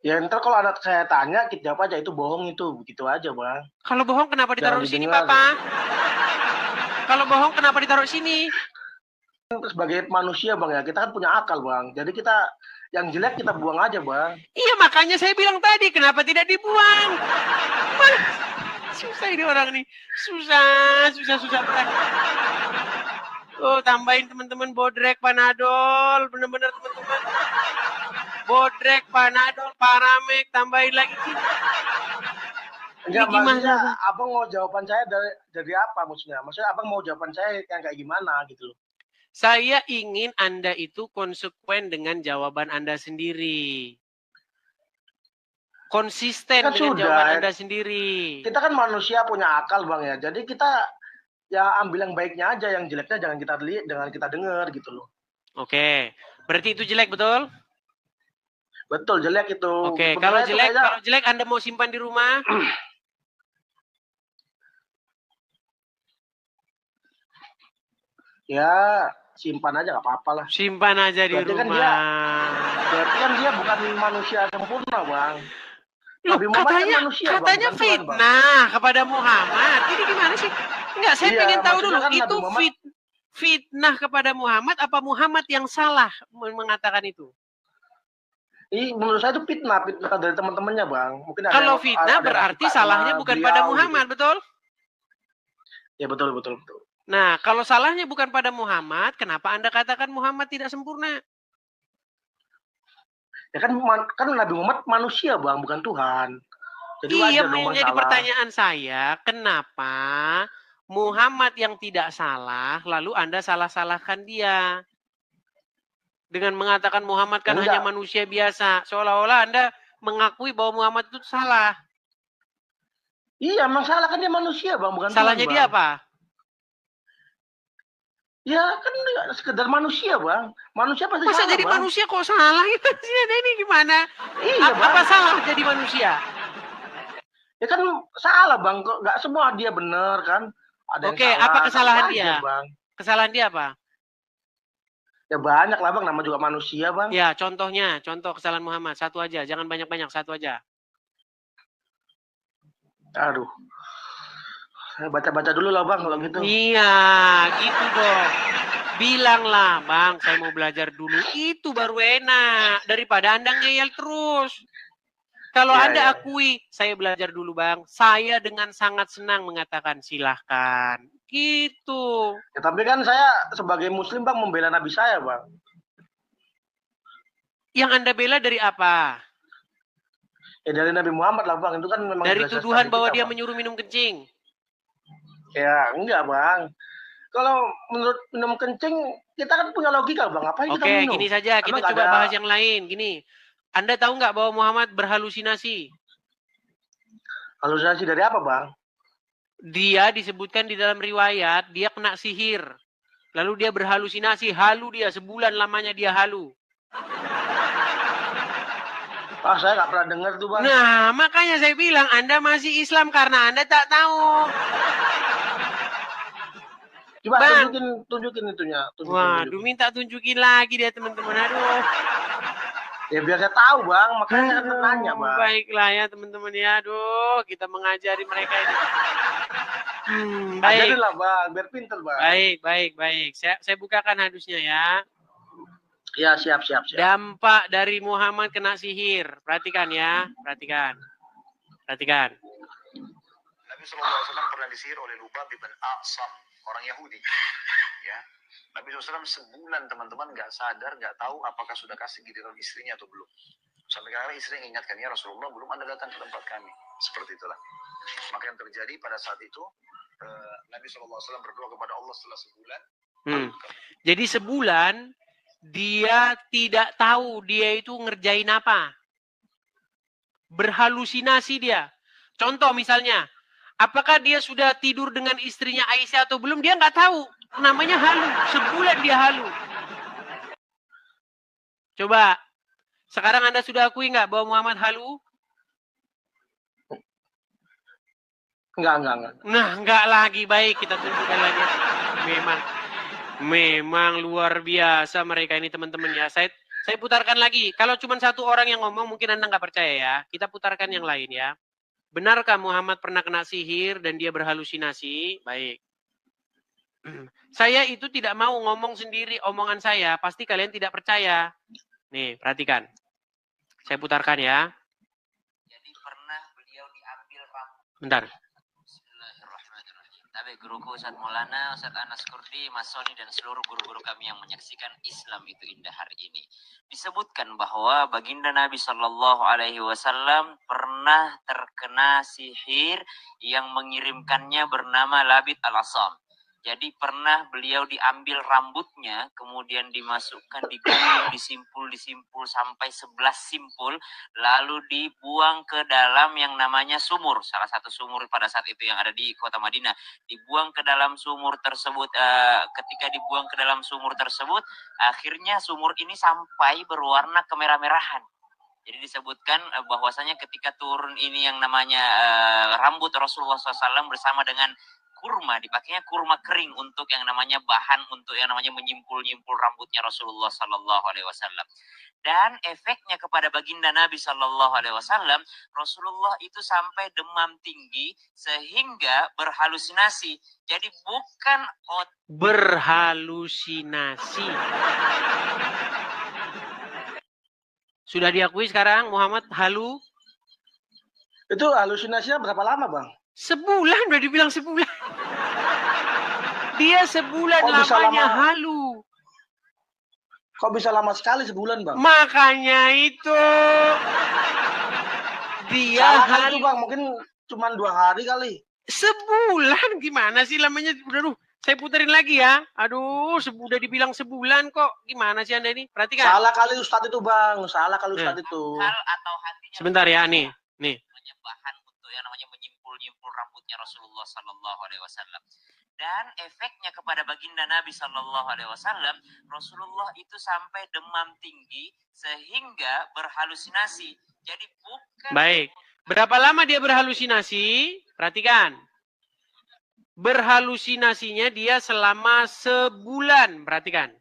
Ya ntar kalau anak saya tanya, kita jawab aja itu bohong itu, begitu aja, Bang. Kalau bohong kenapa ditaruh di sini, Papa? Kalau bohong kenapa ditaruh di sini? Sebagai manusia, Bang, ya kita kan punya akal, Bang. Jadi kita yang jelek kita buang aja, Bang. Iya, makanya saya bilang tadi kenapa tidak dibuang? Susah ini orang nih. Susah berat. Oh, tambahin teman-teman Bodrek, Panadol, bener-bener teman-teman. Bodrek, Panadol, Paramek, tambahin lagi. Enggak, maksudnya abang mau jawaban saya dari apa maksudnya? Maksudnya abang mau jawaban saya yang kayak gimana gitu loh. Saya ingin Anda itu konsekuen dengan jawaban Anda sendiri. Konsisten kan dengan sudah, jawaban Anda sendiri. Kita kan manusia punya akal, Bang, ya. Jadi kita ya ambil yang baiknya aja, yang jeleknya jangan kita lihat, jangan kita dengar gitu loh. Oke. Berarti itu jelek, betul? Betul, jelek itu. Oke, kalau jelek Anda mau simpan di rumah? Ya, simpan aja nggak apa-apa lah. Simpan aja di rumah. Berarti kan dia bukan manusia sempurna, Bang. Loh, katanya fitnah kepada Muhammad. Ini gimana sih? Enggak, saya ingin tahu dulu. Kan itu fitnah kepada Muhammad apa Muhammad yang salah mengatakan itu? Menurut saya itu fitnah dari teman-temannya, Bang. Mungkin kalau fitnah berarti salahnya bukan pada Muhammad, gitu. Betul? Ya, betul. Nah, kalau salahnya bukan pada Muhammad, kenapa Anda katakan Muhammad tidak sempurna? Ya kan Nabi Muhammad manusia, Bang, bukan Tuhan. Jadi iya, menjadi pertanyaan saya, kenapa Muhammad yang tidak salah, lalu Anda salah-salahkan dia? Dengan mengatakan Muhammad kan hanya manusia biasa. Seolah-olah Anda mengakui bahwa Muhammad itu salah. Iya, emang salah kan dia manusia, Bang, bukan Salahnya Tuhan, dia Bang. apa? Ya kan sekedar manusia, Bang. Manusia pasti Masa salah, jadi Bang. manusia kok salah? Ini gimana? Iya, Bang. Apa salah jadi manusia? Ya kan salah, Bang. Kok nggak semua dia benar kan? Ada Oke, yang salah. apa kesalahan Wajar, dia? Bang. Kesalahan dia apa? Ya banyak lah, Bang. Nama juga manusia, Bang. Ya, contohnya, contoh kesalahan Muhammad. Satu aja, jangan banyak-banyak, satu aja. Aduh. Baca-baca dulu lah, Bang, kalau gitu. Iya, gitu dong. Bilanglah, Bang, saya mau belajar dulu. Itu baru enak. Daripada Anda ngeyel terus. Kalau Ya, Anda ya. akui, saya belajar dulu, Bang. Saya dengan sangat senang mengatakan silahkan. Gitu. Ya, tapi kan saya sebagai Muslim, Bang, membela Nabi saya, Bang. Yang Anda bela dari apa? Ya dari Nabi Muhammad lah, Bang. Itu kan memang Dari jelas-jelas tuduhan Nabi bahwa kita, dia Bang. menyuruh minum kencing. Ya, enggak, Bang. Kalau menurut minum kencing, kita kan punya logika, Bang. Ngapain kita Oke, minum? gini saja. Emang Kita nggak coba ada- bahas yang lain. Gini, Anda tahu nggak bahwa Muhammad berhalusinasi? Halusinasi dari apa, Bang? Dia disebutkan di dalam riwayat, dia kena sihir. Lalu dia berhalusinasi, halu dia, sebulan lamanya dia halu. Ah, saya nggak pernah dengar tuh, Bang. Nah, makanya saya bilang, Anda masih Islam karena Anda tak tahu. Coba Bang. tunjukin itunya. Waduh, minta tunjukin lagi dia teman-teman. Aduh. Ya biar saya tahu, Bang. Makanya saya nanya, Bang. Baiklah ya teman-teman ya. Aduh, kita mengajari mereka ini. Baik. Ajarin lah, Bang. Biar pinter, Bang. Baik. Saya bukakan hadisnya ya. Ya, siap. Dampak dari Muhammad kena sihir. Perhatikan ya. Perhatikan. Nabi SAW pernah disihir oleh Lubab bin A'sam, orang Yahudi. Ya. Nabi SAW sebulan teman-teman nggak sadar, nggak tahu apakah sudah kasih giliran istrinya atau belum. Sampai kadang istri ingatkan, ya Rasulullah belum Anda datang ke tempat kami. Seperti itulah. Maka yang terjadi pada saat itu, Nabi SAW berdoa kepada Allah setelah sebulan. Jadi sebulan dia tidak tahu dia itu ngerjain apa. Berhalusinasi dia. Contoh misalnya, apakah dia sudah tidur dengan istrinya Aisyah atau belum? Dia nggak tahu. Namanya halu. Sebulan dia halu. Coba. Sekarang Anda sudah akui nggak bahwa Muhammad halu? Enggak. Nah, enggak lagi. Baik, kita tunjukkan lagi. Memang luar biasa mereka ini teman-teman ya. Saya putarkan lagi. Kalau cuma satu orang yang ngomong mungkin Anda nggak percaya ya. Kita putarkan yang lain ya. Benarkah Muhammad pernah kena sihir dan dia berhalusinasi? Baik. Saya itu tidak mau ngomong sendiri omongan saya. Pasti kalian tidak percaya. Nih, perhatikan. Saya putarkan ya. Jadi pernah beliau diambil rambut. Bentar. Tapi guruku Ustadz Maulana, Ustadz Anas Kurdi, Mas Soni, dan seluruh guru-guru kami yang menyaksikan Islam itu indah hari ini. Disebutkan bahwa baginda Nabi Shallallahu Alaihi Wasallam pernah terkena sihir yang mengirimkannya bernama Labid al-Asam. Jadi pernah beliau diambil rambutnya, kemudian dimasukkan, digulung, disimpul sampai 11 simpul, lalu dibuang ke dalam yang namanya sumur, salah satu sumur pada saat itu yang ada di kota Madinah. Dibuang ke dalam sumur tersebut, ketika dibuang ke dalam sumur tersebut, akhirnya sumur ini sampai berwarna kemerah-merahan. Jadi disebutkan bahwasanya ketika turun ini yang namanya rambut Rasulullah SAW bersama dengan kurma, dipakainya kurma kering untuk yang namanya bahan untuk yang namanya menyimpul-nyimpul rambutnya Rasulullah Sallallahu Alaihi Wasallam. Dan efeknya kepada baginda Nabi Sallallahu Alaihi Wasallam, Rasulullah itu sampai demam tinggi sehingga berhalusinasi. Jadi bukan berhalusinasi. Sudah diakui sekarang Muhammad halu? Itu halusinasinya berapa lama, Bang? Sebulan, udah dibilang sebulan. Dia sebulan lamanya halu. Kok bisa lama sekali sebulan, Bang? Makanya itu. Dia halu, Bang. Mungkin cuma 2 hari kali. Sebulan gimana sih lamanya? Aduh, saya puterin lagi ya. Aduh, udah dibilang sebulan kok. Gimana sih Anda ini? Perhatikan. Salah kali Ustadz itu, Bang. Salah kali Ustadz itu. Sebentar ya, nih. bahan untuk yang namanya menyimpul menyimpul rambutnya Rasulullah Sallallahu Alaihi Wasallam. Dan efeknya kepada baginda Nabi Sallallahu Alaihi Wasallam, Rasulullah itu sampai demam tinggi sehingga berhalusinasi. Jadi bukan. Baik. Berapa lama dia berhalusinasi? Perhatikan. Berhalusinasinya dia selama sebulan. Perhatikan.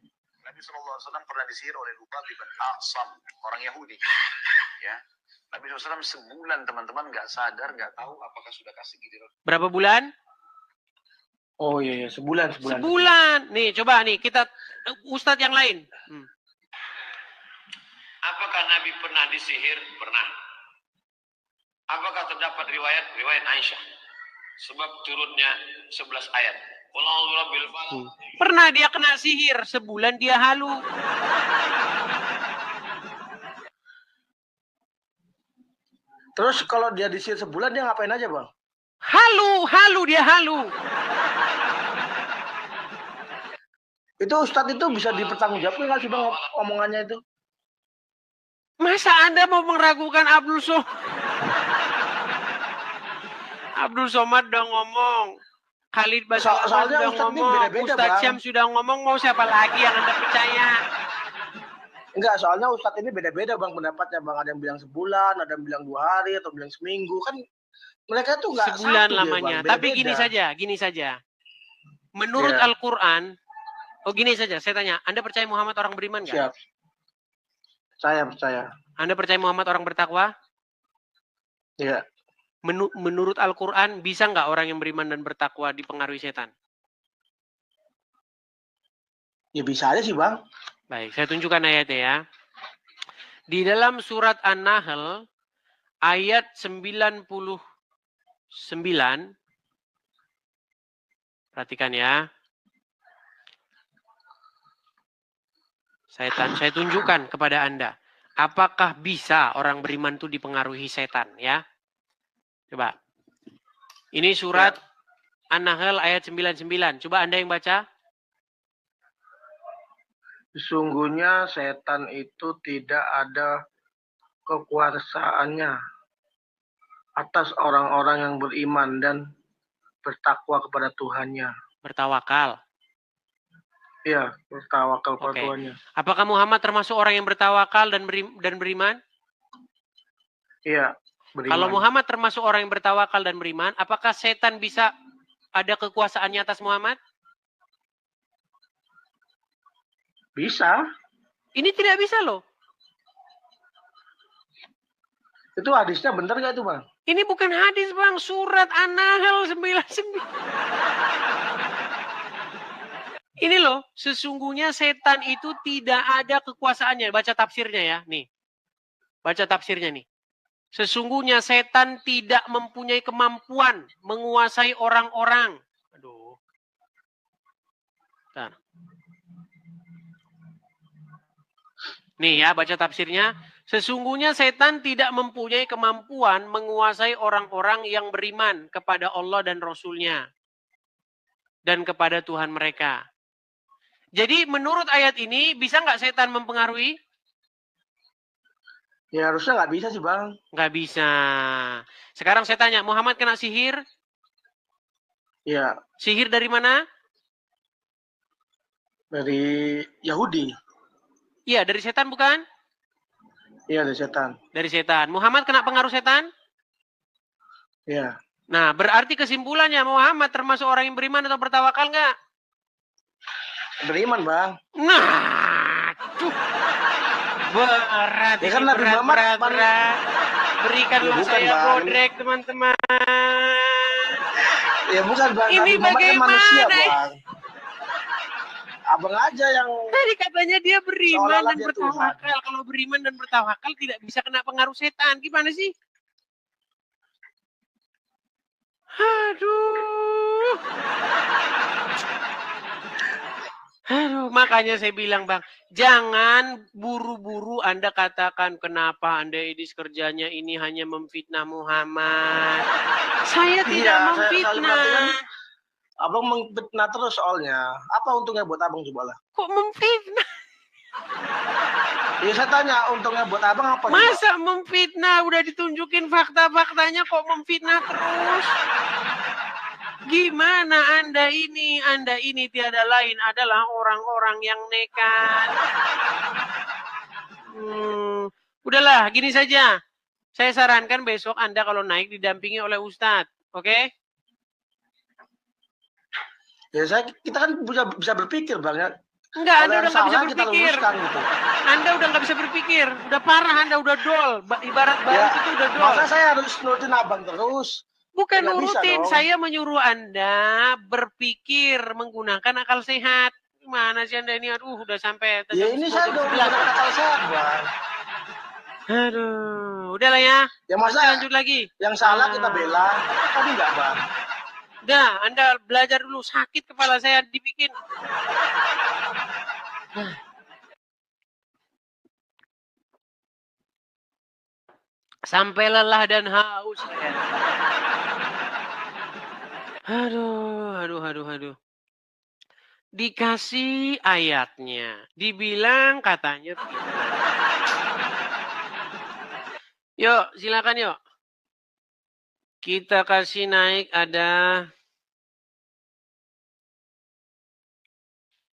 Nabi SAW pernah disihir oleh Lubab bin A'sam, orang Yahudi. Ya, Nabi SAW sebulan teman-teman nggak sadar, nggak tahu apakah sudah kasih gitu. Berapa bulan? Oh iya, sebulan. Sebulan. Nih, coba nih kita ustadz yang lain. Apakah Nabi pernah disihir? Pernah. Apakah terdapat riwayat Aisyah? Sebab turunnya 11 ayat. Pernah dia kena sihir, sebulan dia halu. Terus kalau dia disihir sebulan dia ngapain aja, Bang? Halu dia halu. Itu Ustadz itu bisa dipertanggungjawabkan nggak sih, Bang, omongannya itu? Masa Anda mau meragukan Abdul Somad? Abdul Somad udah ngomong. Khalid Basalamah sudah ngomong. Ustadz Syam sudah ngomong. Mau siapa lagi yang Anda percaya? Enggak, soalnya Ustadz ini beda-beda, Bang, pendapatnya, Bang. Ada yang bilang sebulan, ada yang bilang 2 hari, atau bilang seminggu. Kan mereka tuh nggak sebulan satu lamanya. dia, Bang. Tapi gini saja. Menurut Al-Quran, gini saja, saya tanya. Anda percaya Muhammad orang beriman nggak? Siap. Saya percaya. Anda percaya Muhammad orang bertakwa? Iya. Menurut Al-Quran, bisa nggak orang yang beriman dan bertakwa dipengaruhi setan? Ya bisa aja sih, Bang. Baik, saya tunjukkan ayatnya ya. Di dalam surat An-Nahl, ayat 99, perhatikan ya. Saya tunjukkan kepada Anda. Apakah bisa orang beriman itu dipengaruhi setan ya? Coba. Ini surat An-Nahl ayat 99. Coba Anda yang baca. Sesungguhnya setan itu tidak ada kekuasaannya atas orang-orang yang beriman dan bertakwa kepada Tuhannya. Bertawakal. Iya, bertawakal kepada Tuhannya. Apakah Muhammad termasuk orang yang bertawakal dan beriman? Iya. Beriman. Kalau Muhammad termasuk orang yang bertawakal dan beriman, apakah setan bisa ada kekuasaannya atas Muhammad? Bisa. Ini tidak bisa loh. Itu hadisnya benar nggak itu, Bang? Ini bukan hadis, Bang. Surat An-Nahl 99. Ini loh, sesungguhnya setan itu tidak ada kekuasaannya. Baca tafsirnya ya, nih. Baca tafsirnya nih. Sesungguhnya setan tidak mempunyai kemampuan menguasai orang-orang. Aduh. Bentar. Nih ya, baca tafsirnya. Sesungguhnya setan tidak mempunyai kemampuan menguasai orang-orang yang beriman kepada Allah dan Rasul-Nya. Dan kepada Tuhan mereka. Jadi menurut ayat ini, bisa nggak setan mempengaruhi? Ya harusnya nggak bisa sih, Bang. Nggak bisa. Sekarang saya tanya, Muhammad kena sihir? Iya. Sihir dari mana? Dari Yahudi. Iya, dari setan bukan? Iya, dari setan. Dari setan. Muhammad kena pengaruh setan? Iya. Nah, berarti kesimpulannya Muhammad termasuk orang yang beriman atau bertawakal nggak? Beriman, Bang. Nah, tuh. Berat, ya kan Nabi Muhammad berat. Berikanlah ya, saya Bang. bodrek, teman-teman. Ya bukan, Bang. Ini Nabi Muhammad kan manusia, Bang. Abang aja yang... Tadi katanya dia beriman dan bertawakal. Kalau beriman dan bertawakal tidak bisa kena pengaruh setan. Gimana sih? Aduh, makanya saya bilang, Bang, jangan buru-buru Anda katakan kenapa Anda Edis kerjanya ini hanya memfitnah Muhammad. Saya tidak memfitnah. Abang memfitnah terus soalnya. Apa untungnya buat abang coba lah? Kok memfitnah? Ya saya tanya, untungnya buat abang apa? Masa memfitnah, udah ditunjukin fakta-faktanya kok memfitnah terus? Gimana Anda ini tiada lain adalah orang-orang yang nekat. Udahlah, gini saja. Saya sarankan besok Anda kalau naik didampingi oleh Ustadz, oke? Ya kita kan bisa berpikir bang ya. Enggak, Anda udah nggak bisa berpikir. Gitu. Anda udah nggak bisa berpikir. Udah parah, Anda udah dol. Ibarat baut itu udah dol. Masa saya harus nurutin abang terus? Bukan nurutin, saya menyuruh Anda berpikir menggunakan akal sehat. Gimana sih Anda ini? Aduh, udah sampai. Ya ini saya udah menggunakan akal sehat, bang. Aduh, udahlah ya. Ya masa lanjut lagi. Yang salah kita bela, tapi enggak bang. Udah, Anda belajar dulu. Sakit kepala saya dibikin. Sampai lelah dan haus. Aduh. Dikasih ayatnya. Dibilang katanya. Yuk, silakan yuk. Kita kasih naik ada